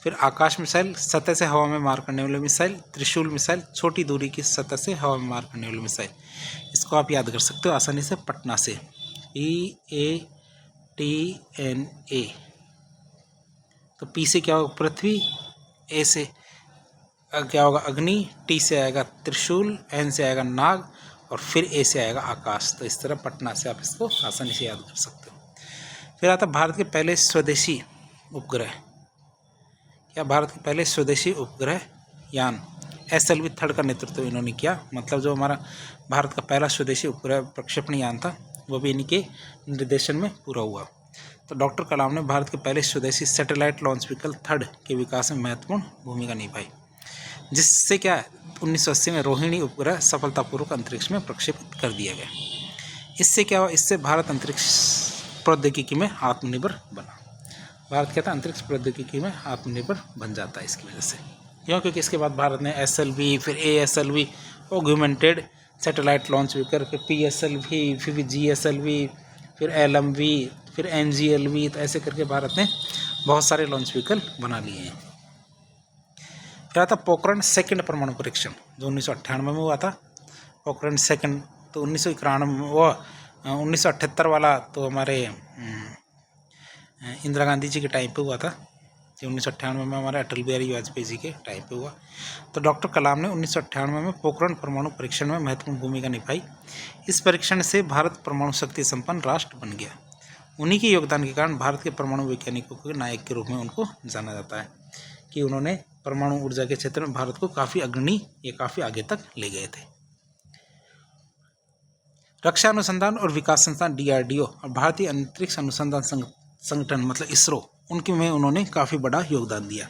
फिर आकाश मिसाइल, सतह से हवा में मार करने वाली मिसाइल। त्रिशूल मिसाइल, छोटी दूरी की सतह से हवा में मार करने वाली मिसाइल। इसको आप याद कर सकते हो आसानी से, पटना से PATNA। तो P से क्या होगा पृथ्वी, A से क्या होगा अग्नि, T से आएगा त्रिशूल, N से आएगा नाग और फिर A से आएगा आकाश। तो इस तरह पटना से आप इसको आसानी से याद कर सकते हो। फिर आता भारत के पहले स्वदेशी उपग्रह। क्या भारत के पहले स्वदेशी उपग्रह यान SLV 3 का नेतृत्व इन्होंने किया। मतलब जो हमारा भारत का पहला स्वदेशी उपग्रह प्रक्षेपण यान था, वो भी इन्हीं के निर्देशन में पूरा हुआ। तो डॉक्टर कलाम ने भारत के पहले स्वदेशी सैटेलाइट लॉन्च व्हीकल 3 के विकास में महत्वपूर्ण भूमिका निभाई, जिससे क्या 1980 में रोहिणी उपग्रह सफलतापूर्वक अंतरिक्ष में प्रक्षेपित कर दिया गया। इससे क्या हुआ, इससे भारत अंतरिक्ष प्रौद्योगिकी में आत्मनिर्भर बना। भारत क्या था, अंतरिक्ष प्रौद्योगिकी में आत्मनिर्भर बन जाता है इसकी वजह से। क्यों, क्योंकि इसके बाद भारत ने SLV, फिर ASLV augmented satellite launch vehicle, फिर PSLV, फिर GSLV, फिर LMV, फिर NGLV, तो ऐसे करके भारत ने बहुत सारे लॉन्च व्हीकल बना लिए हैं। फिर आता पोखरण सेकंड परमाणु परीक्षण, जो 1998 में हुआ था। पोखरण सेकंड तो 1991 वो 1978 वाला तो हमारे इंदिरा गांधी जी के टाइम पे हुआ था। 1998 में हमारे अटल बिहारी वाजपेयी जी के टाइम पे हुआ। तो डॉक्टर कलाम ने 1998 में पोखरण परमाणु परीक्षण में महत्वपूर्ण भूमिका निभाई। इस परीक्षण से भारत परमाणु शक्ति संपन्न राष्ट्र बन गया। उन्हीं के योगदान के कारण भारत के परमाणु वैज्ञानिकों के नायक के रूप में उनको जाना जाता है कि उन्होंने परमाणु ऊर्जा के क्षेत्र में भारत को काफ़ी अग्रणी या काफ़ी आगे तक ले गए थे। रक्षा अनुसंधान और विकास संस्थान DRDO और भारतीय अंतरिक्ष अनुसंधान संगठन मतलब ISRO, उनके में उन्होंने काफ़ी बड़ा योगदान दिया।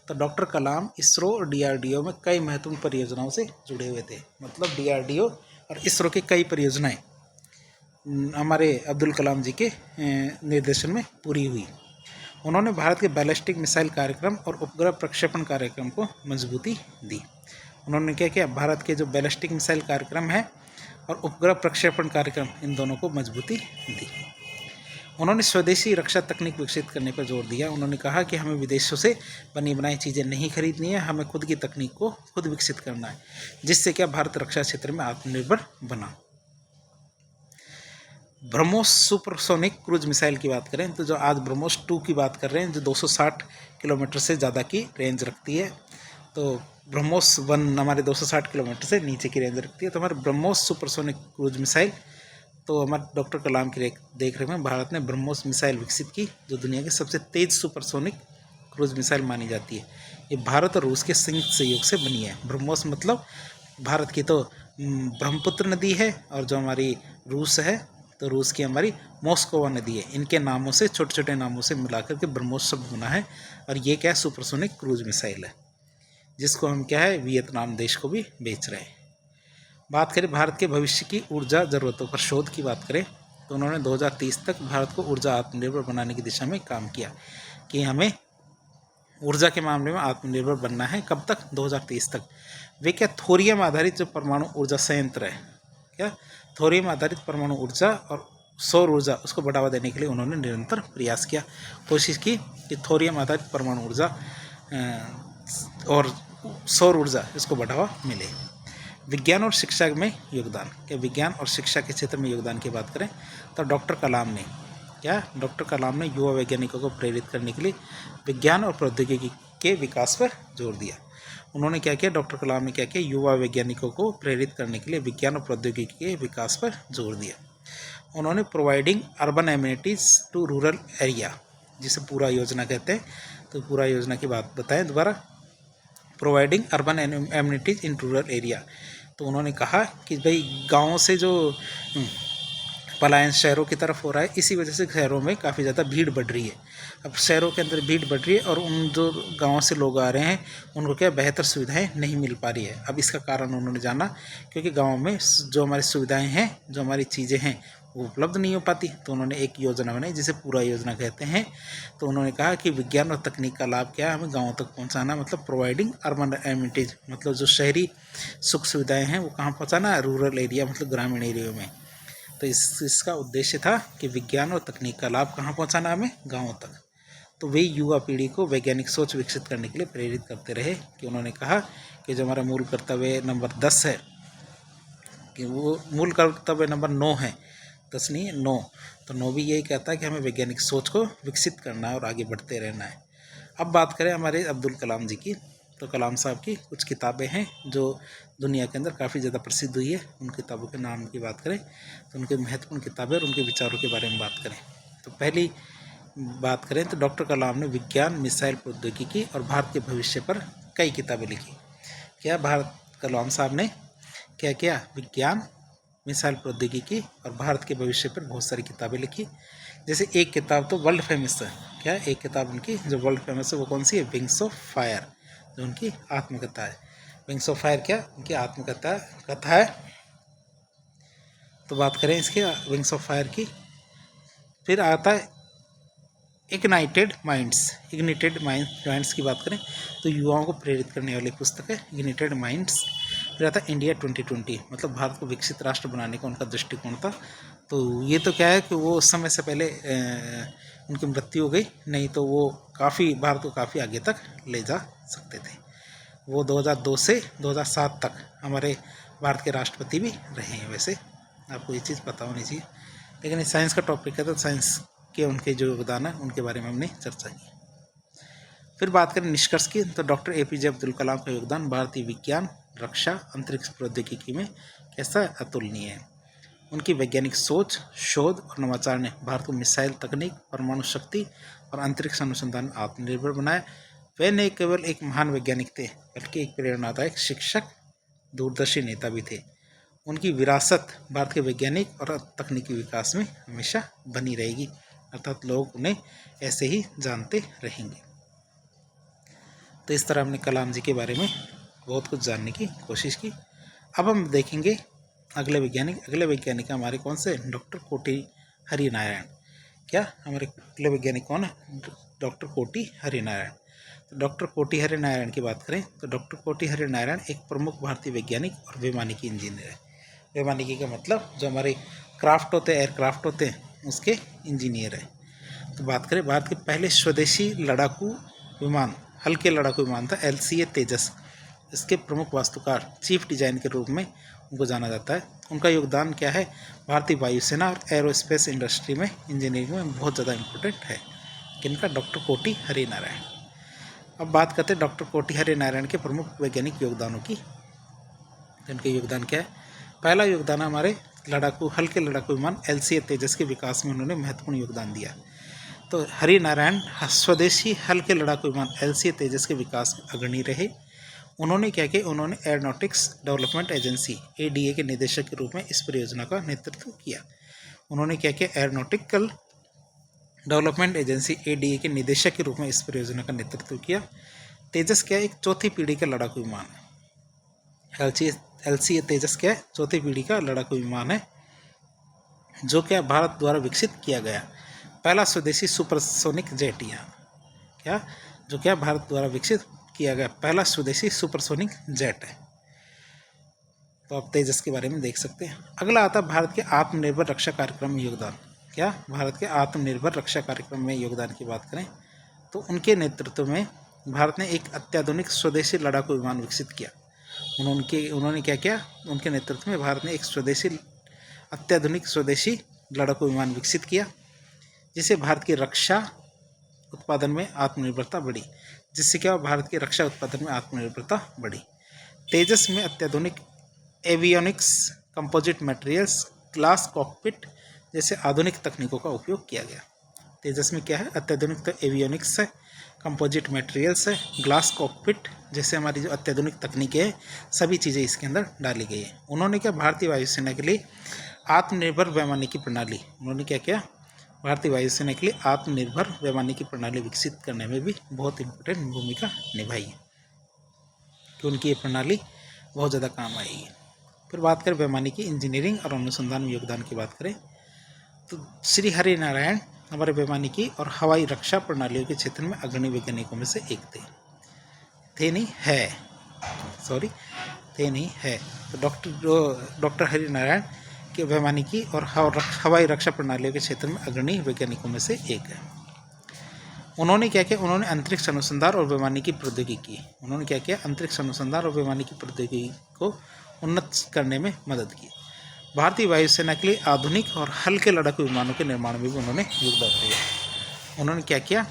तो डॉक्टर कलाम ISRO और DRDO में कई महत्वपूर्ण परियोजनाओं से जुड़े हुए थे। मतलब DRDO और ISRO की कई परियोजनाएं हमारे अब्दुल कलाम जी के निर्देशन में पूरी हुई। उन्होंने भारत के बैलिस्टिक मिसाइल कार्यक्रम और उपग्रह प्रक्षेपण कार्यक्रम को मजबूती दी। उन्होंने क्या किया, भारत के जो बैलिस्टिक मिसाइल कार्यक्रम है और उपग्रह प्रक्षेपण कार्यक्रम, इन दोनों को मजबूती दी। उन्होंने स्वदेशी रक्षा तकनीक विकसित करने पर जोर दिया। उन्होंने कहा कि हमें विदेशों से बनी बनाई चीज़ें नहीं खरीदनी है, हमें खुद की तकनीक को खुद विकसित करना है, जिससे क्या भारत रक्षा क्षेत्र में आत्मनिर्भर बना। ब्रह्मोस सुपरसोनिक क्रूज मिसाइल की बात करें तो जो आज ब्रह्मोस 2 की बात कर रहे हैं, जो 260 किलोमीटर से ज़्यादा की रेंज रखती है। तो ब्रह्मोस 1 हमारे 260 किलोमीटर से नीचे की रेंज रखती है। तो हमारे ब्रह्मोस सुपरसोनिक क्रूज मिसाइल, तो हमारे डॉक्टर कलाम की देख रेख में भारत ने ब्रह्मोस मिसाइल विकसित की, जो दुनिया की सबसे तेज़ सुपरसोनिक क्रूज मिसाइल मानी जाती है। ये भारत और रूस के संयुक्त सहयोग से बनी है। ब्रह्मोस मतलब भारत की तो ब्रह्मपुत्र नदी है, और जो हमारी रूस है तो रूस की हमारी मॉस्कोवा नदी है। इनके नामों से, छोटे छोटे नामों से मिलाकर के ब्रह्मोस शब्द बना है। और ये क्या है, सुपरसोनिक क्रूज मिसाइल है, जिसको हम क्या है वियतनाम देश को भी बेच रहे हैं। बात करें भारत के भविष्य की ऊर्जा ज़रूरतों पर शोध की बात करें तो उन्होंने 2030 तक भारत को ऊर्जा आत्मनिर्भर बनाने की दिशा में काम किया कि हमें ऊर्जा के मामले में आत्मनिर्भर बनना है। कब तक, 2030 तक। वे क्या, थोरियम आधारित जो परमाणु ऊर्जा संयंत्र है, क्या थोरियम आधारित परमाणु ऊर्जा और सौर ऊर्जा, उसको बढ़ावा देने के लिए उन्होंने निरंतर प्रयास किया, कोशिश की कि थोरियम आधारित परमाणु ऊर्जा और सौर ऊर्जा इसको बढ़ावा मिले। विज्ञान और शिक्षा में योगदान, क्या विज्ञान और शिक्षा के क्षेत्र में योगदान की बात करें तो डॉक्टर कलाम ने क्या डॉक्टर कलाम ने युवा वैज्ञानिकों को प्रेरित करने के लिए विज्ञान और प्रौद्योगिकी के विकास पर जोर दिया। उन्होंने क्या किया, डॉक्टर कलाम ने क्या किया, युवा वैज्ञानिकों को प्रेरित करने के लिए विज्ञान और प्रौद्योगिकी के विकास पर जोर दिया। उन्होंने providing urban amenities to rural area, जिसे पूरा योजना कहते हैं, तो पूरा योजना की बात बताएं दोबारा। Providing urban amenities in rural area, तो उन्होंने कहा कि भाई गाँव से जो पलायन शहरों की तरफ हो रहा है, इसी वजह से शहरों में काफ़ी ज़्यादा भीड़ बढ़ रही है। अब शहरों के अंदर भीड़ बढ़ रही है और उन जो गाँव से लोग आ रहे हैं उनको क्या बेहतर सुविधाएं नहीं मिल पा रही है। अब इसका कारण उन्होंने जाना, क्योंकि गाँव में जो हमारी सुविधाएं हैं, जो हमारी चीज़ें हैं, वो उपलब्ध नहीं हो पाती। तो उन्होंने एक योजना बनाई जिसे पूरा योजना कहते हैं। तो उन्होंने कहा कि विज्ञान और तकनीक का लाभ क्या है, हमें गाँव तक पहुँचाना, मतलब प्रोवाइडिंग अर्बन एमिनिटीज, मतलब जो शहरी सुख सुविधाएँ हैं वो कहाँ पहुँचाना, रूरल एरिया मतलब ग्रामीण एरिया में। तो इसका उद्देश्य था कि विज्ञान और तकनीक का लाभ कहाँ पहुँचाना, हमें गाँवों तक। तो वे युवा पीढ़ी को वैज्ञानिक सोच विकसित करने के लिए प्रेरित करते रहे। कि उन्होंने कहा कि जो हमारा मूल कर्तव्य नंबर 10 है, कि वो मूल कर्तव्य नंबर 9 है, 10 नहीं है 9, तो 9 भी यही कहता है कि हमें वैज्ञानिक सोच को विकसित करना है और आगे बढ़ते रहना है। अब बात करें हमारे अब्दुल कलाम जी की, तो कलाम साहब की कुछ किताबें हैं जो दुनिया के अंदर काफ़ी ज़्यादा प्रसिद्ध हुई है। उन किताबों के नाम की बात करें तो उनके महत्वपूर्ण किताबें और उनके विचारों के बारे में बात करें तो पहली बात करें तो डॉक्टर कलाम ने विज्ञान, मिसाइल प्रौद्योगिकी और भारत के भविष्य पर कई किताबें लिखी। क्या कलाम साहब ने क्या किया, विज्ञान, मिसाइल प्रौद्योगिकी और भारत के भविष्य पर बहुत सारी किताबें लिखी। जैसे एक किताब तो वर्ल्ड फेमस है, क्या एक किताब उनकी जो वर्ल्ड फेमस है वो कौन सी है, विंग्स ऑफ फायर, जो उनकी आत्मकथा है। विंग्स ऑफ फायर क्या उनकी आत्मकथा है। तो बात करें इसके विंग्स ऑफ फायर की। फिर आता है इग्निटेड माइंड्स की बात करें तो युवाओं को प्रेरित करने वाली पुस्तक है इग्निटेड माइंड्स। फिर आता है इंडिया 2020, मतलब भारत को विकसित राष्ट्र बनाने का उनका दृष्टिकोण था। तो ये तो क्या है कि वो उस समय से पहले उनकी मृत्यु हो गई, नहीं तो वो काफ़ी भारत को काफ़ी आगे तक ले जा सकते थे। वो 2002 से 2007 तक हमारे भारत के राष्ट्रपति भी रहे हैं। वैसे आपको ये चीज़ पता होनी चाहिए, लेकिन ये साइंस का टॉपिक है तो साइंस के उनके जो योगदान है उनके बारे में हमने चर्चा की। फिर बात करें निष्कर्ष की, तो डॉक्टर APJ अब्दुल कलाम का योगदान भारतीय विज्ञान, रक्षा, अंतरिक्ष प्रौद्योगिकी में कैसा अतुलनीय है। उनकी वैज्ञानिक सोच, शोध और नवाचार ने भारत को मिसाइल तकनीक, परमाणु शक्ति और अंतरिक्ष अनुसंधान में आत्मनिर्भर बनाया। वे न केवल एक महान वैज्ञानिक थे बल्कि एक प्रेरणादायक शिक्षक, दूरदर्शी नेता भी थे। उनकी विरासत भारत के वैज्ञानिक और तकनीकी विकास में हमेशा बनी रहेगी, अर्थात लोग उन्हें ऐसे ही जानते रहेंगे। तो इस तरह हमने कलाम जी के बारे में बहुत कुछ जानने की कोशिश की। अब हम देखेंगे अगले वैज्ञानिक हमारे कौन से, डॉक्टर कोटी हरिनारायण। क्या हमारे अगले वैज्ञानिक कौन है, डॉक्टर कोटी हरिनारायण। तो डॉक्टर कोटी हरिनारायण की बात करें तो डॉक्टर कोटी हरिनारायण एक प्रमुख भारतीय वैज्ञानिक और वैमानिकी इंजीनियर है। वैमानिकी का मतलब जो हमारे क्राफ्ट होते हैं, एयरक्राफ्ट होते हैं, उसके इंजीनियर है। तो बात करें भारत के पहले स्वदेशी लड़ाकू विमान, हल्के लड़ाकू विमान था LCA तेजस। इसके प्रमुख वास्तुकार, चीफ डिजाइन के रूप में उनको जाना जाता है। उनका योगदान क्या है, भारतीय वायुसेना और एरोस्पेस इंडस्ट्री में इंजीनियरिंग में बहुत ज़्यादा इम्पोर्टेंट है। किनका, डॉक्टर कोटी हरिनारायण। अब बात करते हैं डॉक्टर कोटी हरिनारायण के प्रमुख वैज्ञानिक योगदानों की। इनके योगदान क्या है, पहला योगदान हमारे हल्के लड़ाकू विमान LCA तेजस के विकास में उन्होंने महत्वपूर्ण योगदान दिया। तो हरिनारायण स्वदेशी हल्के लड़ाकू विमान LCA तेजस के विकास में अग्रणी रहे। उन्होंने क्या किया, उन्होंने एरोनॉटिक्स डेवलपमेंट एजेंसी ADA के निदेशक के रूप में इस परियोजना का नेतृत्व किया। उन्होंने क्या किया, एरोनॉटिकल डेवलपमेंट एजेंसी ADA के निदेशक के रूप में इस परियोजना का नेतृत्व किया। तेजस क्या है, एक चौथी पीढ़ी का लड़ाकू विमान है। LCA तेजस क्या है, चौथी पीढ़ी का लड़ाकू विमान है, जो क्या भारत द्वारा विकसित किया गया पहला स्वदेशी सुपरसोनिक जेट। क्या जो क्या भारत द्वारा विकसित किया गया पहला स्वदेशी सुपरसोनिक जेट है। तो आप तेजस के बारे में देख सकते हैं। अगला आता भारत के आत्मनिर्भर रक्षा कार्यक्रम में योगदान। क्या भारत के आत्मनिर्भर रक्षा कार्यक्रम में योगदान की बात करें तो उनके नेतृत्व में भारत ने एक अत्याधुनिक स्वदेशी लड़ाकू विमान विकसित किया। उन्होंने क्या किया, उनके नेतृत्व में भारत ने एक अत्याधुनिक स्वदेशी लड़ाकू विमान विकसित किया। जिससे भारत की रक्षा उत्पादन में आत्मनिर्भरता बढ़ी। जिससे क्या हुआ, भारत की रक्षा उत्पादन में आत्मनिर्भरता बढ़ी। तेजस में अत्याधुनिक avionics, composite materials, glass cockpit जैसे आधुनिक तकनीकों का उपयोग किया गया। तेजस में क्या है, अत्याधुनिक तो एवियोनिक्स है, कंपोजिट मटेरियल्स है, ग्लास कॉकपिट जैसे हमारी जो अत्याधुनिक तकनीकें हैं, सभी चीज़ें इसके अंदर डाली गई है। उन्होंने क्या, भारतीय वायुसेना के लिए आत्मनिर्भर वैमानिकी प्रणाली, उन्होंने क्या किया, भारतीय वायुसेना के लिए आत्मनिर्भर वैमानिकी प्रणाली विकसित करने में भी बहुत इम्पोर्टेंट भूमिका निभाई है, कि उनकी ये प्रणाली बहुत ज़्यादा काम आई है। फिर बात करें वैमानिकी, इंजीनियरिंग और अनुसंधान में योगदान की बात करें तो श्री हरिनारायण हमारे वैमानिकी और हवाई रक्षा प्रणालियों के क्षेत्र में अग्रणी वैज्ञानिकों में से एक थे नहीं है। तो डॉक्टर हरिनारायण के वैमानिकी और हवाई रक्षा प्रणालियों के क्षेत्र में अग्रणी वैज्ञानिकों में से एक है। उन्होंने क्या किया, उन्होंने अंतरिक्ष अनुसंधान और वैमानिकी प्रौद्योगिकी, उन्होंने क्या किया, अंतरिक्ष अनुसंधान और वैमानिकी प्रौद्योगिकी को उन्नत करने में मदद की। भारतीय वायुसेना के लिए आधुनिक और हल्के लड़ाकू विमानों के निर्माण में भी उन्होंने योगदान दिया। उन्होंने क्या किया,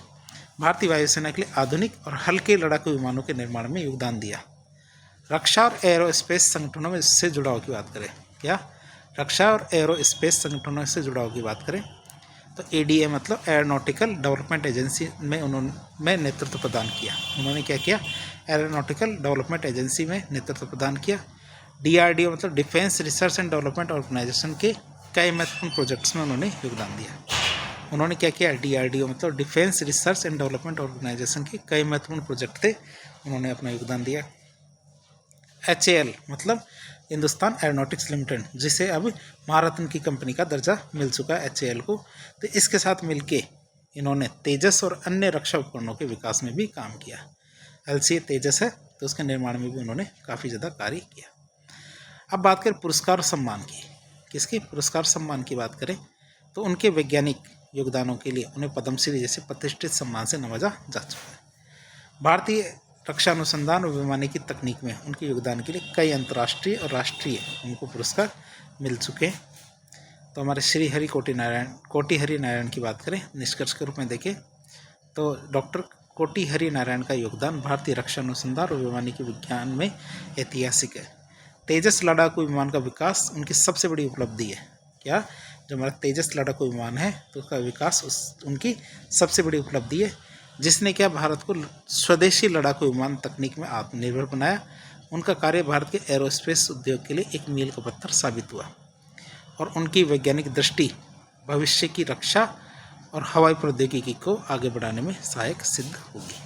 भारतीय वायुसेना के लिए आधुनिक और हल्के लड़ाकू विमानों के निर्माण में योगदान दिया। रक्षा और एरोस्पेस संगठनों में से जुड़ाव की बात करें, क्या, रक्षा और एरोस्पेस संगठनों से जुड़ाव की बात करें तो ADA मतलब एरोनॉटिकल डेवलपमेंट एजेंसी में उन्होंने नेतृत्व प्रदान किया। उन्होंने क्या किया, एरोनॉटिकल डेवलपमेंट एजेंसी में नेतृत्व प्रदान किया। DRDO मतलब Defence Research and Development Organisation के कई महत्वपूर्ण प्रोजेक्ट्स में उन्होंने योगदान दिया। उन्होंने क्या किया, DRDO मतलब Defence Research and Development Organisation के कई महत्वपूर्ण प्रोजेक्ट थे, उन्होंने अपना योगदान दिया। HAL मतलब हिंदुस्तान एरोनॉटिक्स लिमिटेड, जिसे अब महारत्न की कंपनी का दर्जा मिल चुका है HAL को, तो इसके साथ मिलके इन्होंने तेजस और अन्य रक्षा उपकरणों के विकास में भी काम किया। LCA तेजस है तो उसके निर्माण में भी उन्होंने काफ़ी ज़्यादा कार्य किया। अब बात करें पुरस्कार और सम्मान की, किसकी, पुरस्कार सम्मान की बात करें तो उनके वैज्ञानिक योगदानों के लिए उन्हें पद्मश्री जैसे प्रतिष्ठित सम्मान से नवाजा जा चुका है। भारतीय रक्षा अनुसंधान और वैमानिकी तकनीक में उनके योगदान के लिए कई अंतर्राष्ट्रीय और राष्ट्रीय उनको पुरस्कार मिल चुके हैं। तो हमारे श्री कोटी हरि नारायण की बात करें, निष्कर्ष के रूप में देखें तो डॉक्टर कोटी हरि नारायण का योगदान भारतीय रक्षा अनुसंधान और वैमानिकी विज्ञान में ऐतिहासिक है। तेजस लड़ाकू विमान का विकास उनकी सबसे बड़ी उपलब्धि है। क्या, जो हमारा तेजस लड़ाकू विमान है तो उसका विकास उनकी सबसे बड़ी उपलब्धि है, जिसने क्या, भारत को स्वदेशी लड़ाकू विमान तकनीक में आत्मनिर्भर बनाया। उनका कार्य भारत के एरोस्पेस उद्योग के लिए एक मील का पत्थर साबित हुआ और उनकी वैज्ञानिक दृष्टि भविष्य की रक्षा और हवाई प्रौद्योगिकी को आगे बढ़ाने में सहायक सिद्ध होगी।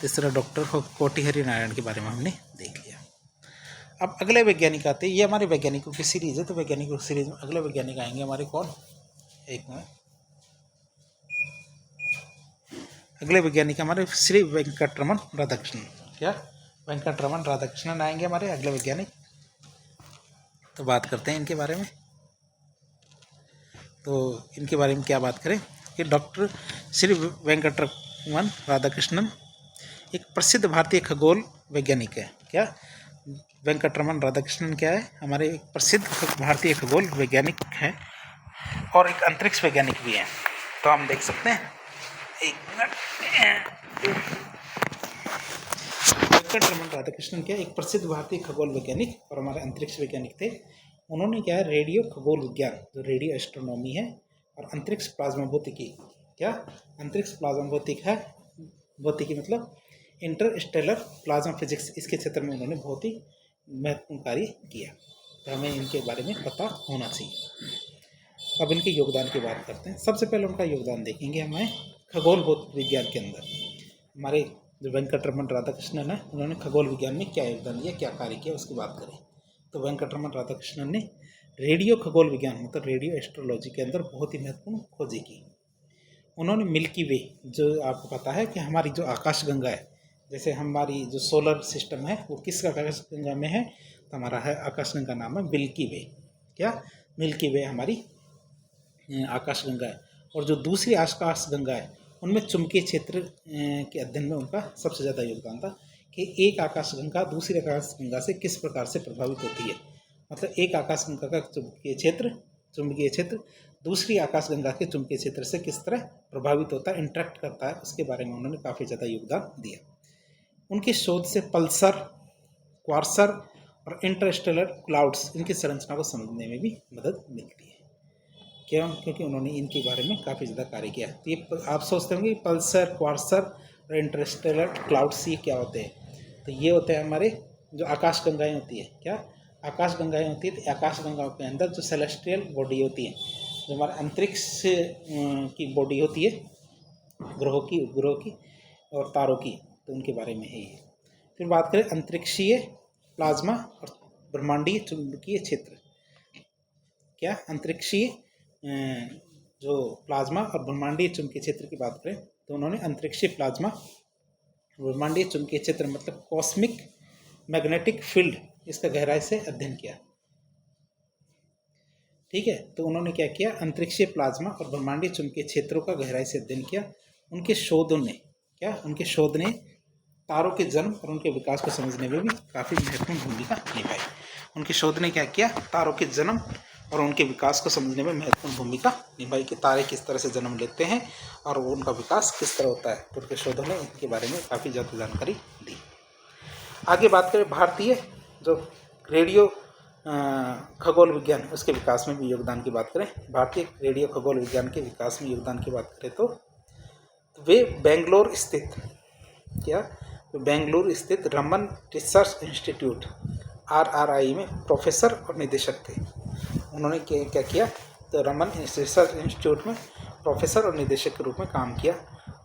तीसरा डॉक्टर कोटी हरि नारायण के बारे में हमने देख लिया। अब अगले वैज्ञानिक आते हैं, ये हमारे वैज्ञानिकों की सीरीज है, तो वैज्ञानिकों की सीरीज में अगले वैज्ञानिक आएंगे हमारे कौन, एक मिनट, अगले वैज्ञानिक हमारे श्री वेंकटरमन राधाकृष्णन। क्या, वेंकटरमन राधाकृष्णन आएंगे हमारे अगले वैज्ञानिक। तो बात करते हैं इनके बारे में। तो इनके बारे में क्या बात करें कि डॉक्टर श्री वेंकटरमन राधाकृष्णन एक प्रसिद्ध भारतीय खगोल वैज्ञानिक है। क्या, वेंकटरमन राधाकृष्णन क्या है, हमारे एक प्रसिद्ध भारतीय खगोल वैज्ञानिक हैं और एक अंतरिक्ष वैज्ञानिक भी हैं। तो हम देख सकते हैं, एक मिनट, वेंकटरमन राधाकृष्णन क्या, एक प्रसिद्ध भारतीय खगोल वैज्ञानिक और हमारे अंतरिक्ष वैज्ञानिक थे। उन्होंने क्या है, रेडियो खगोल विज्ञान जो रेडियो एस्ट्रोनॉमी है और अंतरिक्ष प्लाज्मा भौतिकी, क्या, अंतरिक्ष प्लाज्मा भौतिकी मतलब इंटरस्टेलर प्लाज्मा फिजिक्स, इसके क्षेत्र में उन्होंने बहुत ही महत्वपूर्ण कार्य किया। तो हमें इनके बारे में पता होना चाहिए। अब इनके योगदान की बात करते हैं। सबसे पहले उनका योगदान देखेंगे हमें खगोल भौतिक विज्ञान के अंदर। हमारे जो वेंकटरमन राधाकृष्णन है, उन्होंने खगोल विज्ञान में क्या योगदान दिया, क्या कार्य किया, उसकी बात करें तो वेंकटरमन राधाकृष्णन ने रेडियो खगोल विज्ञान मतलब रेडियो एस्ट्रोलॉजी के अंदर बहुत ही महत्वपूर्ण खोजें की। उन्होंने मिल्की वे, जो आपको पता है कि हमारी जो आकाशगंगा है, जैसे हमारी जो सोलर सिस्टम है वो किस आकाशगंगा में है, तो हमारा है आकाशगंगा नाम है मिल्की वे। क्या, मिल्की वे हमारी आकाशगंगा है। और जो दूसरी आकाशगंगा है उनमें चुंबकीय क्षेत्र के अध्ययन में उनका सबसे ज़्यादा योगदान था कि एक आकाशगंगा दूसरी आकाशगंगा से किस प्रकार से प्रभावित होती है। मतलब एक आकाशगंगा का चुंबकीय क्षेत्र दूसरी आकाशगंगा के चुंबकीय क्षेत्र से किस तरह प्रभावित होता है, इंटरेक्ट करता है, उसके बारे में उन्होंने काफ़ी ज़्यादा योगदान दिया। उनके शोध से पल्सर, क्वार्सर और इंटरस्टेलर क्लाउड्स, इनकी संरचना को समझने में भी मदद मिलती है। क्यों? क्योंकि उन्होंने इनके बारे में काफ़ी ज़्यादा कार्य किया। तो ये आप सोचते होंगे पल्सर, क्वार्सर और इंटरस्टेलर क्लाउड्स ये क्या होते हैं? तो ये होते हैं हमारे जो आकाशगंगाएँ होती है। क्या आकाशगंगाएँ होती है? तो आकाशगंगाओं के अंदर जो सेलेस्टियल बॉडी होती है, जो हमारे अंतरिक्ष की बॉडी होती है, ग्रहों की, उपग्रहों की और तारों की, तो उनके बारे में है ये। फिर बात करें अंतरिक्षीय प्लाज्मा और ब्रह्मांडीय चुंबकीय क्षेत्र। क्या अंतरिक्षीय जो प्लाज्मा और ब्रह्मांडीय चुंबकीय क्षेत्र की बात करें तो उन्होंने अंतरिक्षीय प्लाज्मा, ब्रह्मांडीय चुंबकीय क्षेत्र मतलब कॉस्मिक मैग्नेटिक फील्ड, इसका गहराई से अध्ययन किया। ठीक है, तो उन्होंने क्या किया, अंतरिक्षीय प्लाज्मा और ब्रह्मांडीय चुंबकीय क्षेत्रों का गहराई से अध्ययन किया। उनके शोध ने तारों के जन्म और उनके विकास को समझने में भी काफ़ी महत्वपूर्ण भूमिका निभाई। उनके शोध ने क्या किया, तारों के जन्म और उनके विकास को समझने में महत्वपूर्ण भूमिका निभाई कि तारे किस तरह से जन्म लेते हैं और उनका विकास किस तरह होता है। तो उनके शोधों ने इनके बारे में काफ़ी ज़्यादा जानकारी दी। आगे बात करें भारतीय जो रेडियो खगोल विज्ञान, उसके विकास में भी योगदान की बात करें, भारतीय रेडियो खगोल विज्ञान के विकास में योगदान की बात करें तो वे बेंगलोर स्थित रमन रिसर्च इंस्टीट्यूट RRI में प्रोफेसर और निदेशक थे। उन्होंने क्या किया, तो रमन रिसर्च इंस्टीट्यूट में प्रोफेसर और निदेशक के रूप में काम किया।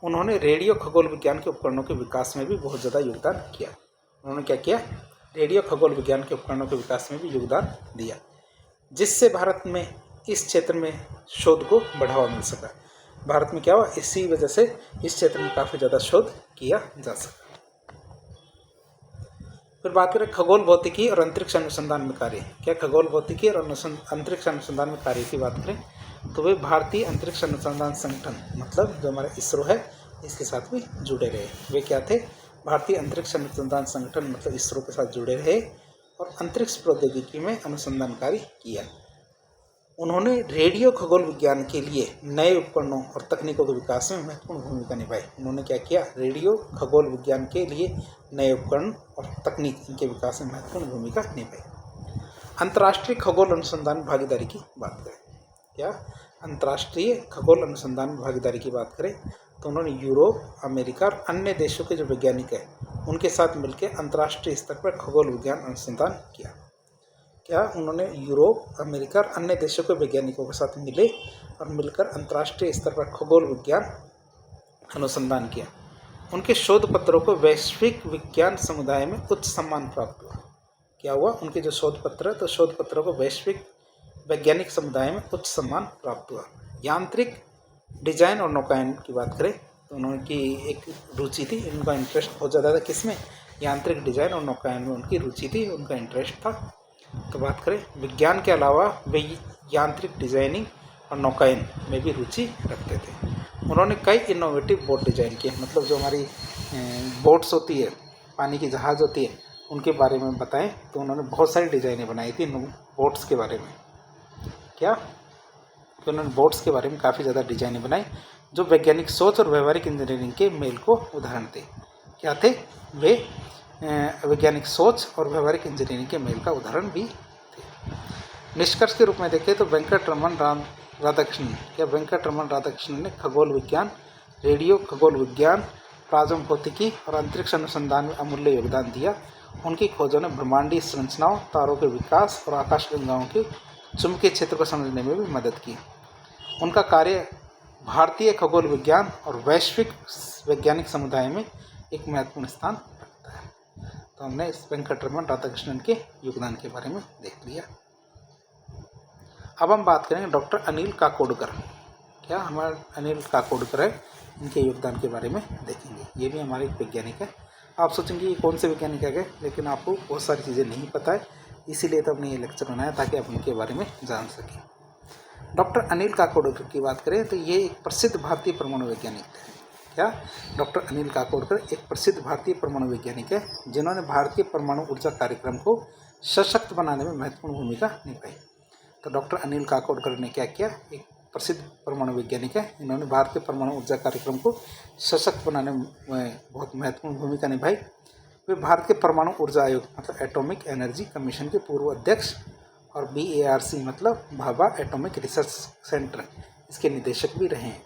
उन्होंने रेडियो खगोल विज्ञान के उपकरणों के विकास में भी बहुत ज़्यादा योगदान किया। उन्होंने क्या किया, रेडियो खगोल विज्ञान के उपकरणों के विकास में भी योगदान दिया, जिससे भारत में इस क्षेत्र में शोध को बढ़ावा मिल सका। भारत में क्या हुआ, इसी वजह से इस क्षेत्र में काफ़ी ज़्यादा शोध किया जा सका। फिर बात करें खगोल भौतिकी और अंतरिक्ष अनुसंधान में कार्य। क्या खगोल भौतिकी और अंतरिक्ष अनुसंधान में कार्य की बात करें तो वे भारतीय अंतरिक्ष अनुसंधान संगठन मतलब जो हमारा इसरो है, इसके साथ भी जुड़े रहे। वे क्या थे, भारतीय अंतरिक्ष अनुसंधान संगठन मतलब इसरो के साथ जुड़े रहे और अंतरिक्ष प्रौद्योगिकी में अनुसंधान कार्य किया। उन्होंने रेडियो खगोल विज्ञान के लिए नए उपकरणों और तकनीकों के विकास में महत्वपूर्ण भूमिका निभाई। उन्होंने क्या किया, रेडियो खगोल विज्ञान के लिए नए उपकरण और तकनीक, इनके विकास में महत्वपूर्ण भूमिका निभाई। अंतर्राष्ट्रीय खगोल अनुसंधान भागीदारी की बात करें, क्या अंतर्राष्ट्रीय खगोल अनुसंधान भागीदारी की बात करें तो उन्होंने यूरोप, अमेरिका और अन्य देशों के जो वैज्ञानिक हैं उनके साथ मिलकर अंतर्राष्ट्रीय स्तर पर खगोल विज्ञान अनुसंधान किया। क्या उन्होंने यूरोप, अमेरिका और अन्य देशों के वैज्ञानिकों के साथ मिले और मिलकर अंतर्राष्ट्रीय स्तर पर खगोल विज्ञान अनुसंधान किया। उनके शोध पत्रों को वैश्विक विज्ञान समुदाय में उच्च सम्मान प्राप्त हुआ। क्या हुआ, उनके जो शोध पत्र, तो शोध पत्रों को वैश्विक वैज्ञानिक समुदाय में उच्च सम्मान प्राप्त हुआ। यांत्रिक डिजाइन और नौकायन की बात करें तो उनकी एक रुचि थी, उनका इंटरेस्ट बहुत ज़्यादा था किसमें, यांत्रिक डिजाइन और नौकायन में उनकी रुचि थी, उनका इंटरेस्ट था। तो बात करें विज्ञान के अलावा वे यांत्रिक डिजाइनिंग और नौकायन में भी रुचि रखते थे। उन्होंने कई इनोवेटिव बोट डिजाइन किए, मतलब जो हमारी बोट्स होती है, पानी की जहाज़ होती है, उनके बारे में बताएं तो उन्होंने बहुत सारी डिज़ाइनें बनाई थी बोट्स के बारे में। क्या, तो उन्होंने बोट्स के बारे में काफ़ी ज़्यादा डिजाइनें बनाई जो वैज्ञानिक सोच और व्यवहारिक इंजीनियरिंग के मेल को उदाहरण थे। क्या थे वे, वैज्ञानिक सोच और व्यवहारिक इंजीनियरिंग के मेल का उदाहरण भी थे। निष्कर्ष के रूप में देखें तो वेंकटरमन राधाकृष्णन ने खगोल विज्ञान, रेडियो खगोल विज्ञान, प्लाज्मा भौतिकी और अंतरिक्ष अनुसंधान में अमूल्य योगदान दिया। उनकी खोजों ने ब्रह्मांडीय संरचनाओं, तारों के विकास और आकाशगंगाओं के चुंबकीय क्षेत्र को समझने में भी मदद की। उनका कार्य भारतीय खगोल विज्ञान और वैश्विक वैज्ञानिक समुदाय में एक महत्वपूर्ण स्थान रखता है। तो हमने इस वेंकटरमन राधाकृष्णन के योगदान के बारे में देख लिया। अब हम बात करेंगे डॉक्टर अनिल काकोडकर। क्या हमारे अनिल काकोडकर है, इनके योगदान के बारे में देखेंगे। ये भी हमारे एक वैज्ञानिक है। आप सोचेंगे ये कौन से वैज्ञानिक है, लेकिन आपको बहुत सारी चीज़ें नहीं पता है, इसीलिए तो हमने ये लेक्चर बनाया ताकि आप इनके बारे में जान सकें। डॉक्टर अनिल काकोडकर की बात करें तो ये एक प्रसिद्ध भारतीय परमाणु वैज्ञानिक है। क्या, डॉक्टर अनिल काकोडकर एक प्रसिद्ध भारतीय परमाणु वैज्ञानिक है जिन्होंने भारतीय परमाणु ऊर्जा कार्यक्रम को सशक्त बनाने में महत्वपूर्ण भूमिका निभाई। तो डॉक्टर अनिल काकोडकर ने क्या किया, एक प्रसिद्ध परमाणु वैज्ञानिक हैं। इन्होंने भारत के परमाणु ऊर्जा कार्यक्रम को सशक्त बनाने में बहुत महत्वपूर्ण भूमिका निभाई। वे भारत के परमाणु ऊर्जा आयोग मतलब एटॉमिक एनर्जी कमीशन के पूर्व अध्यक्ष और BARC मतलब भाभा एटॉमिक रिसर्च सेंटर इसके निदेशक भी रहे हैं।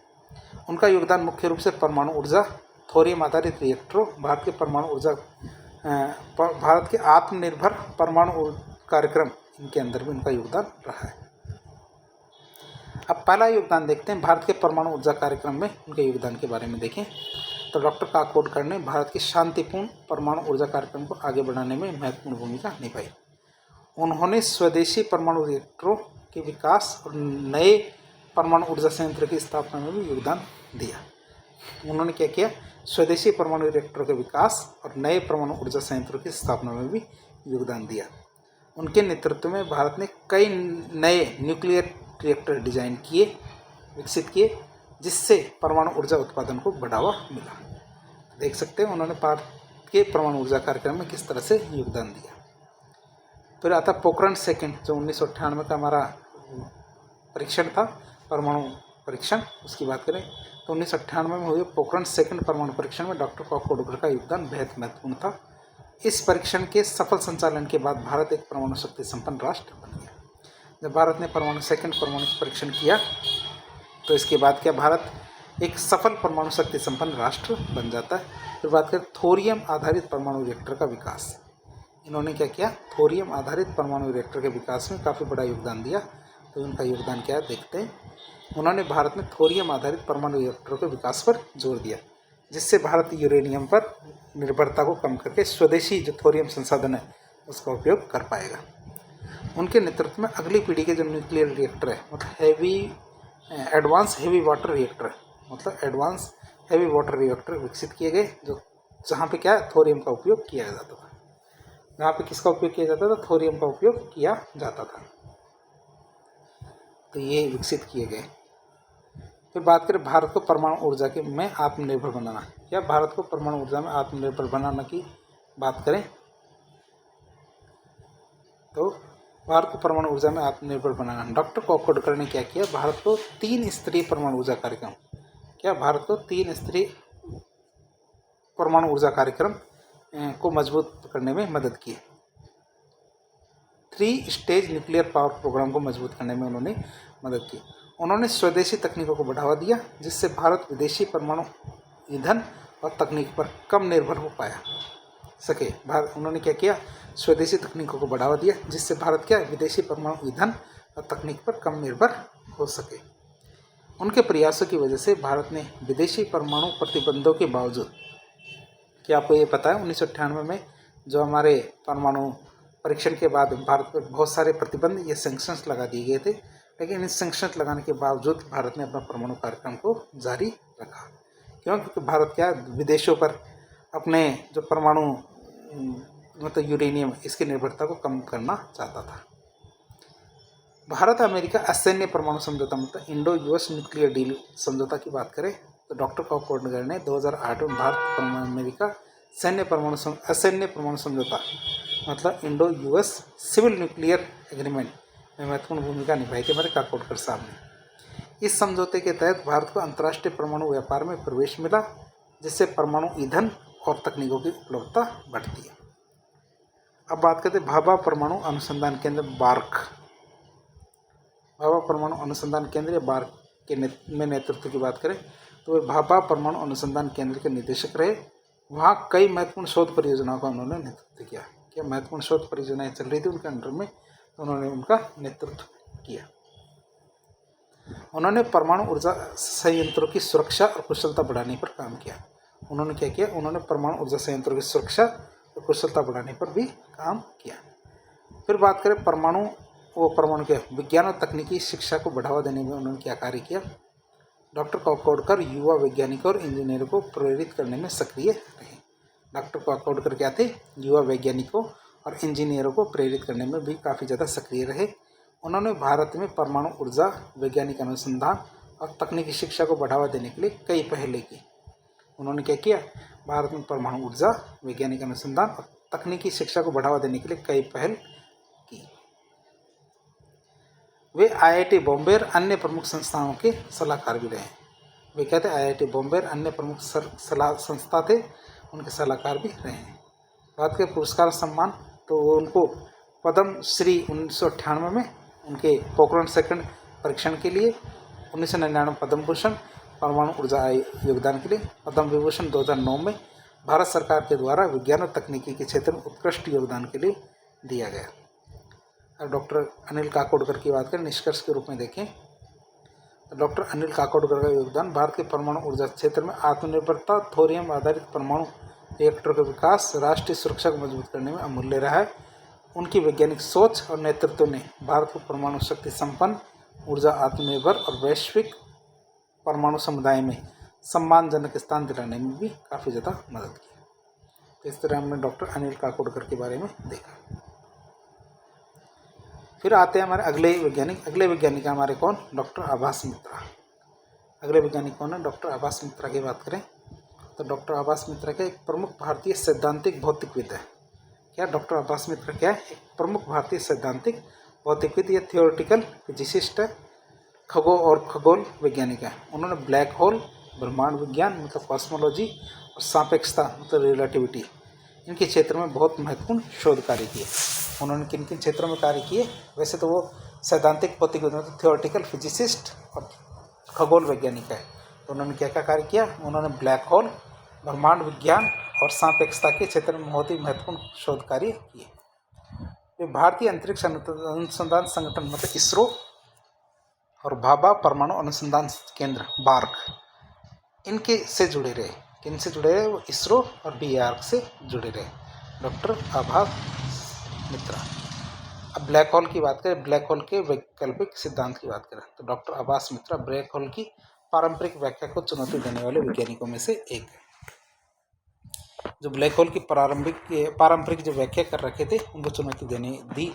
उनका योगदान मुख्य रूप से परमाणु ऊर्जा, थोरियम आधारित रिएक्टरों, भारत के आत्मनिर्भर परमाणु कार्यक्रम, इनके अंदर भी उनका योगदान रहा है। अब पहला योगदान देखते हैं भारत के परमाणु ऊर्जा कार्यक्रम में उनके योगदान के बारे में देखें तो डॉक्टर काकोडकर ने भारत के शांतिपूर्ण परमाणु ऊर्जा कार्यक्रम को आगे बढ़ाने में महत्वपूर्ण भूमिका निभाई। उन्होंने स्वदेशी परमाणु रिएक्टरों के विकास और नए परमाणु ऊर्जा संयंत्र की स्थापना में भी योगदान दिया। उन्होंने क्या किया? स्वदेशी परमाणु रिएक्टरों के विकास और नए परमाणु ऊर्जा संयंत्रों की स्थापना में भी योगदान दिया। उनके नेतृत्व में भारत ने कई नए न्यूक्लियर रिएक्टर डिजाइन किए, विकसित किए, जिससे परमाणु ऊर्जा उत्पादन को बढ़ावा मिला। देख सकते हैं उन्होंने भारत के परमाणु ऊर्जा कार्यक्रम में किस तरह से योगदान दिया। फिर आता पोखरण सेकंड, जो 1998 का हमारा परीक्षण था, परमाणु परीक्षण, उसकी बात करें तो 1998 में हुए पोखरण सेकंड परमाणु परीक्षण में डॉक्टर काकोडकर का योगदान बेहद महत्वपूर्ण था। इस परीक्षण के सफल संचालन के बाद भारत एक परमाणु शक्ति संपन्न राष्ट्र बन गया। जब भारत ने परमाणु परीक्षण किया तो इसके बाद क्या भारत एक सफल परमाणु शक्ति संपन्न राष्ट्र बन जाता है। फिर बात करें थोरियम आधारित परमाणु रिएक्टर का विकास। इन्होंने क्या किया? थोरियम आधारित परमाणु रिएक्टर के विकास में काफ़ी बड़ा योगदान दिया। तो इनका योगदान क्या है देखते हैं। उन्होंने भारत में थोरियम आधारित परमाणु रिएक्टरों के विकास पर जोर दिया, जिससे भारत यूरेनियम पर निर्भरता को कम करके स्वदेशी जो थोरियम संसाधन है उसका उपयोग कर पाएगा। उनके नेतृत्व में अगली पीढ़ी के जो न्यूक्लियर रिएक्टर है मतलब एडवांस हेवी वाटर रिएक्टर विकसित किए गए, जो जहाँ पे क्या है थोरियम का उपयोग किया जाता था। जहाँ पे किसका उपयोग किया जाता था? थोरियम का उपयोग किया जाता था। तो ये विकसित किए गए। फिर बात करें भारत को परमाणु ऊर्जा के में आत्मनिर्भर बनाना, या भारत को परमाणु ऊर्जा में आत्मनिर्भर बनाना की बात करें तो भारत को परमाणु ऊर्जा में आत्मनिर्भर बनाना, डॉक्टर काकोडकर ने क्या किया? भारत को 3 स्तरीय परमाणु ऊर्जा कार्यक्रम परमाणु ऊर्जा कार्यक्रम को मजबूत करने में मदद की। 3 स्टेज न्यूक्लियर पावर प्रोग्राम को मजबूत करने में उन्होंने मदद की। उन्होंने स्वदेशी तकनीकों को बढ़ावा दिया, जिससे भारत विदेशी परमाणु ईंधन और तकनीक पर कम निर्भर हो सके। उन्होंने क्या किया? स्वदेशी तकनीकों को बढ़ावा दिया, जिससे भारत क्या विदेशी परमाणु ईंधन और तकनीक पर कम निर्भर हो सके। उनके प्रयासों की वजह से भारत ने विदेशी परमाणु प्रतिबंधों के बावजूद, क्या आपको ये पता है 1998 में जो हमारे परमाणु परीक्षण के बाद भारत पर बहुत सारे प्रतिबंध, ये सैंक्शंस लगा दिए गए थे, लेकिन इन सैंक्शंस लगाने के बावजूद भारत ने अपना परमाणु कार्यक्रम को जारी रखा। क्यों? क्योंकि भारत क्या विदेशों पर अपने जो परमाणु मतलब यूरेनियम, इसकी निर्भरता को कम करना चाहता था। भारत अमेरिका असैन्य परमाणु समझौता मतलब इंडो US न्यूक्लियर डील समझौता की बात करें तो डॉक्टर काकोडकर ने 2008 में भारत अमेरिका असैन्य परमाणु समझौता मतलब Indo US civil nuclear agreement में महत्वपूर्ण भूमिका निभाई थी हमारे काकोडकर साहब ने। इस समझौते के तहत भारत को अंतर्राष्ट्रीय परमाणु व्यापार में प्रवेश मिला, जिससे परमाणु ईंधन और तकनीकों की उपलब्धता बढ़ती है। अब बात करते हैं भाभा परमाणु अनुसंधान केंद्र भाभा परमाणु अनुसंधान केंद्र या बार्क के नेतृत्व की बात करें तो वे भाभा परमाणु अनुसंधान केंद्र के निदेशक रहे। वहाँ कई महत्वपूर्ण शोध परियोजनाओं का उन्होंने नेतृत्व किया। क्या महत्वपूर्ण शोध परियोजनाएं चल रही थी उनके अंडर में, तो उन्होंने उनका नेतृत्व किया। उन्होंने परमाणु ऊर्जा संयंत्रों की सुरक्षा और कुशलता बढ़ाने पर काम किया। उन्होंने क्या किया? उन्होंने परमाणु ऊर्जा संयंत्रों की सुरक्षा और कुशलता बढ़ाने पर भी काम किया। फिर बात करें परमाणु के विज्ञान और तकनीकी शिक्षा को बढ़ावा देने में उन्होंने क्या कार्य किया? डॉक्टर काकोडकर युवा वैज्ञानिकों और इंजीनियरों को प्रेरित करने में सक्रिय रहे। डॉक्टर काकोडकर क्या थे? युवा वैज्ञानिकों और इंजीनियरों को प्रेरित करने में भी काफ़ी ज़्यादा सक्रिय रहे। उन्होंने भारत में परमाणु ऊर्जा, वैज्ञानिक अनुसंधान और तकनीकी शिक्षा को बढ़ावा देने के लिए कई पहलें की। उन्होंने क्या किया? भारत में परमाणु ऊर्जा, वैज्ञानिक अनुसंधान और तकनीकी शिक्षा को बढ़ावा देने के लिए कई पहल की। वे IIT बॉम्बे और अन्य प्रमुख संस्थाओं के सलाहकार भी रहे। वे कहते हैं IIT बॉम्बे और अन्य प्रमुख सलाह संस्था थे, उनके सलाहकार भी रहे हैं। बात करें पुरस्कार सम्मान, तो उनको पद्म श्री 1998 में उनके पोखरण सेकंड परीक्षण के लिए, 1999 पद्म भूषण परमाणु ऊर्जा योगदान के लिए, पद्म विभूषण 2009 में भारत सरकार के द्वारा विज्ञान और तकनीकी के क्षेत्र में उत्कृष्ट योगदान के लिए दिया गया। अब डॉक्टर अनिल काकोडकर की बात करें, निष्कर्ष के रूप में देखें तो डॉक्टर अनिल काकोडकर का योगदान भारत के परमाणु ऊर्जा क्षेत्र में आत्मनिर्भरता, थोरियम आधारित परमाणु रिएक्टर का विकास, राष्ट्रीय सुरक्षा को मजबूत करने में अमूल्य रहा है। उनकी वैज्ञानिक सोच और नेतृत्व ने भारत को परमाणु शक्ति संपन्न, ऊर्जा आत्मनिर्भर और वैश्विक परमाणु समुदाय में सम्मानजनक स्थान दिलाने में भी काफ़ी ज़्यादा मदद की। तो इस तरह हमने डॉक्टर अनिल काकोडकर के बारे में देखा। फिर आते हैं हमारे अगले वैज्ञानिक हमारे कौन, डॉक्टर आभास मित्रा। अगले वैज्ञानिक कौन है, डॉक्टर आभास मित्रा की बात करें तो डॉक्टर आभास मित्रा क्या एक प्रमुख भारतीय सैद्धांतिक भौतिकविद है। क्या डॉक्टर आभास मित्रा क्या है, एक प्रमुख भारतीय सैद्धांतिक भौतिकविद या थियोरेटिकल फिजिसिस्ट है, खगोल वैज्ञानिक है। उन्होंने ब्लैक होल, ब्रह्मांड विज्ञान मतलब कॉस्मोलॉजी और सापेक्षता मतलब रिलेटिविटी, इनके क्षेत्र में बहुत महत्वपूर्ण शोध कार्य किए। उन्होंने किन किन क्षेत्रों में कार्य किए, वैसे तो वो सैद्धांतिक भौतिकविद मतलब थियोरेटिकल फिजिसिस्ट और खगोल वैज्ञानिक है। तो उन्होंने क्या क्या कार्य किया, उन्होंने ब्लैक होल, ब्रह्मांड विज्ञान और सापेक्षता के क्षेत्र में बहुत ही महत्वपूर्ण शोध कार्य किए। वे भारतीय अंतरिक्ष अनुसंधान संगठन मतलब इसरो और भाभा परमाणु अनुसंधान केंद्र बार्क, इनके से जुड़े रहे। किन से जुड़े रहे, वो इसरो और BARC से जुड़े रहे, डॉक्टर आभास मित्रा। अब ब्लैक होल की बात करें, ब्लैक होल के वैकल्पिक सिद्धांत की बात करें तो डॉक्टर आभास मित्रा ब्लैक होल की पारंपरिक व्याख्या को चुनौती देने वाले वैज्ञानिकों में से एक है। जो ब्लैक होल की पारंपरिक जो व्याख्या कर रखे थे, उनको चुनौती दी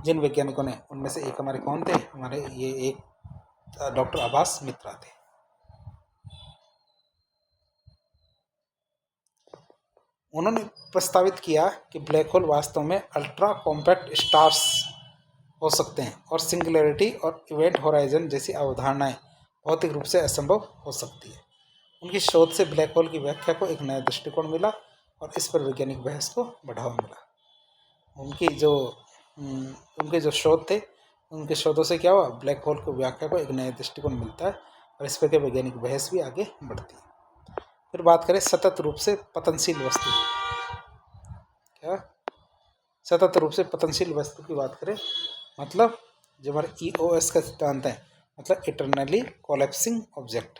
जिन वैज्ञानिकों ने, उनमें से एक हमारे कौन थे, हमारे ये एक डॉक्टर आभास मित्रा थे। उन्होंने प्रस्तावित किया कि ब्लैक होल वास्तव में अल्ट्रा कॉम्पैक्ट स्टार्स हो सकते हैं और सिंगुलैरिटी और इवेंट होराइजन जैसी अवधारणाएं भौतिक रूप से असंभव हो सकती है। उनकी शोध से ब्लैक होल की व्याख्या को एक नया दृष्टिकोण मिला और इस पर वैज्ञानिक बहस को बढ़ावा मिला। उनके जो शोध थे, उनके शोधों से क्या हुआ, ब्लैक होल की व्याख्या को एक नया दृष्टिकोण मिलता है और इस पर के वैज्ञानिक बहस भी आगे बढ़ती है। फिर बात करें सतत रूप से पतनशील वस्तु, क्या सतत रूप से पतनशील वस्तु की बात करें मतलब जो हमारे EOS का सिद्धांत है, मतलब eternally collapsing object.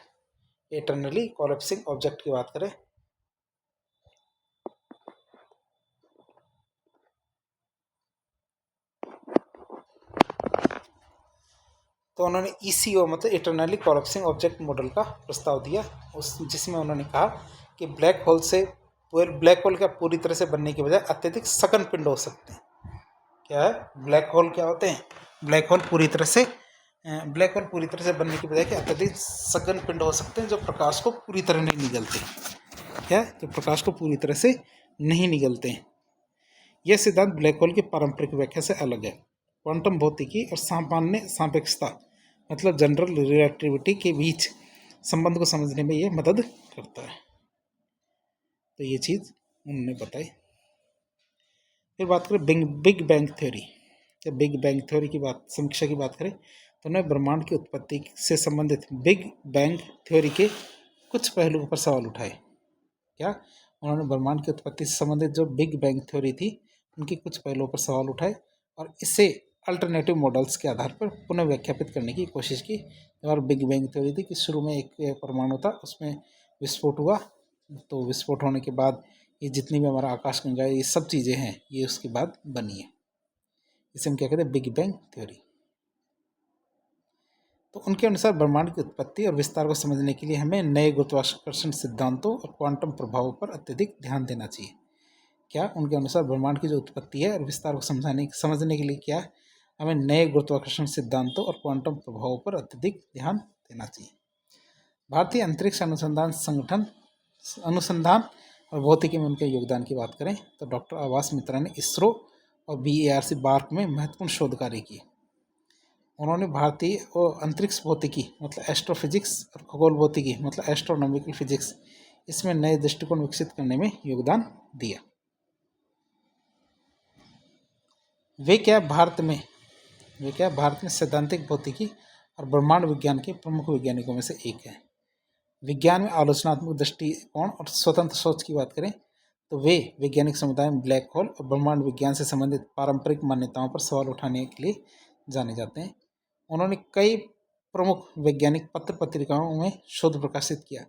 Eternally collapsing object की बात करें तो उन्होंने ECO मतलब इटरनली कोलैप्सिंग ऑब्जेक्ट मॉडल का प्रस्ताव दिया, जिसमें उन्होंने कहा कि ब्लैक होल का पूरी तरह से बनने की बजाय अत्यधिक सघन पिंड हो सकते हैं। क्या है, ब्लैक होल क्या होते हैं, ब्लैक होल पूरी तरह से बनने की बजाय अत्यधिक सघन पिंड हो सकते हैं जो प्रकाश को पूरी तरह नहीं निगलते। क्या, जो प्रकाश को पूरी तरह से नहीं निगलते हैं। यह सिद्धांत ब्लैक होल की पारंपरिक व्याख्या से अलग है। क्वांटम भौतिकी और सामान्य सापेक्षता मतलब जनरल रिलेटिविटी के बीच संबंध को समझने में यह मदद करता है। तो ये चीज़ उन्होंने बताई। फिर बात करें बिग बैंग थ्योरी। जब बिग बैंग थ्योरी की समीक्षा की बात करें तो उन्होंने ब्रह्मांड की उत्पत्ति से संबंधित बिग बैंग थ्योरी के कुछ पहलुओं पर सवाल उठाए। क्या, उन्होंने ब्रह्मांड की उत्पत्ति से संबंधित जो बिग बैंग थ्योरी थी, उनकी कुछ पहलुओं पर सवाल उठाए और इसे अल्टरनेटिव मॉडल्स के आधार पर पुनः व्याख्यापित करने की कोशिश की। और बिग बैंग थ्योरी थी कि शुरू में एक परमाणु था, उसमें विस्फोट हुआ, तो विस्फोट होने के बाद ये जितनी भी हमारा आकाशगंगा ये सब चीज़ें हैं, ये उसके बाद बनी है। इसे हम क्या कहते हैं, बिग बैंग थ्योरी। तो उनके अनुसार ब्रह्मांड की उत्पत्ति और विस्तार को समझने के लिए हमें नए गुरुत्वाकर्षण सिद्धांतों और क्वांटम प्रभावों पर अत्यधिक ध्यान देना चाहिए। क्या, उनके अनुसार ब्रह्मांड की जो उत्पत्ति है और विस्तार को समझने के लिए क्या, हमें नए गुरुत्वाकर्षण सिद्धांतों और क्वांटम प्रभावों पर अत्यधिक ध्यान देना चाहिए। भारतीय अंतरिक्ष अनुसंधान संगठन अनुसंधान और भौतिकी में उनके योगदान की बात करें तो डॉक्टर आभास मित्रा ने इसरो और BARC बार्क में महत्वपूर्ण शोध कार्य किए। उन्होंने भारतीय और अंतरिक्ष भौतिकी मतलब एस्ट्रोफिजिक्स और खगोल भौतिकी मतलब एस्ट्रोनॉमिकल फिजिक्स इसमें नए दृष्टिकोण विकसित करने में योगदान दिया। वे क्या भारत में सैद्धांतिक भौतिकी और ब्रह्मांड विज्ञान के प्रमुख वैज्ञानिकों में से एक है। विज्ञान में आलोचनात्मक दृष्टिकोण और स्वतंत्र सोच की बात करें तो वे वैज्ञानिक समुदाय में ब्लैक होल और ब्रह्मांड विज्ञान से संबंधित पारंपरिक मान्यताओं पर सवाल उठाने के लिए जाने जाते हैं। उन्होंने कई प्रमुख वैज्ञानिक पत्र पत्रिकाओं में शोध प्रकाशित किया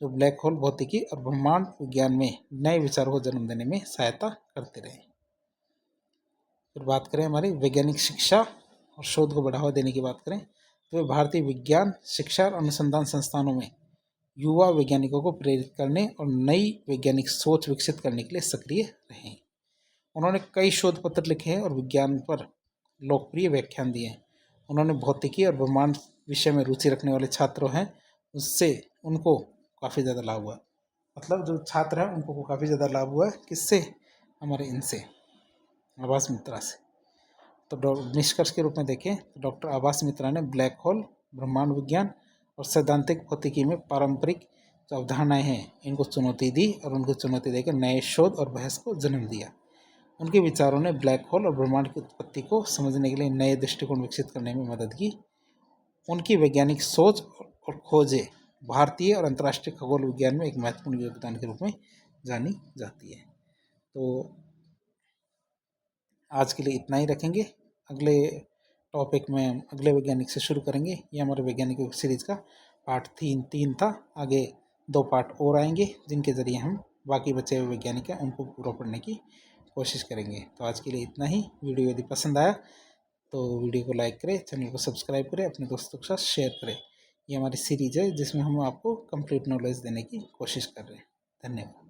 जो ब्लैक होल भौतिकी और ब्रह्मांड विज्ञान में नए विचारों को जन्म देने में सहायता करते रहे। फिर बात करें हमारी वैज्ञानिक शिक्षा और शोध को बढ़ावा देने की बात करें तो वे भारतीय विज्ञान शिक्षा और अनुसंधान संस्थानों में युवा वैज्ञानिकों को प्रेरित करने और नई वैज्ञानिक सोच विकसित करने के लिए सक्रिय रहे। उन्होंने कई शोध पत्र लिखे हैं और विज्ञान पर लोकप्रिय व्याख्यान दिए हैं। उन्होंने भौतिकी और ब्रह्मांड विषय में रुचि रखने वाले छात्रों हैं उससे उनको काफ़ी ज़्यादा लाभ हुआ, मतलब जो छात्र हैं उनको काफ़ी ज़्यादा लाभ हुआ है। किससे? हमारे इनसे आभास मित्रा से। तो निष्कर्ष के रूप में देखें तो डॉक्टर आभास मित्रा ने ब्लैक होल, ब्रह्मांड विज्ञान और सैद्धांतिक भौतिकी में पारंपरिक जो अवधारणाएं हैं इनको चुनौती दी और उनको चुनौती देकर नए शोध और बहस को जन्म दिया। उनके विचारों ने ब्लैक होल और ब्रह्मांड की उत्पत्ति को समझने के लिए नए दृष्टिकोण विकसित करने में मदद की। उनकी वैज्ञानिक सोच और खोजें भारतीय और अंतर्राष्ट्रीय खगोल विज्ञान में एक महत्वपूर्ण योगदान के रूप में जानी जाती है। तो आज के लिए इतना ही रखेंगे। अगले टॉपिक में अगले वैज्ञानिक से शुरू करेंगे। ये हमारे वैज्ञानिकों की सीरीज का पार्ट 3 था। आगे 2 पार्ट और आएंगे जिनके ज़रिए हम बाकी बचे हुए वैज्ञानिक हैं उनको पूरा पढ़ने की कोशिश करेंगे। तो आज के लिए इतना ही। वीडियो यदि पसंद आया तो वीडियो को लाइक करें, चैनल को सब्सक्राइब करें, अपने दोस्तों के साथ शेयर करें। ये हमारी सीरीज है जिसमें हम आपको कंप्लीट नॉलेज देने की कोशिश कर रहे हैं। धन्यवाद।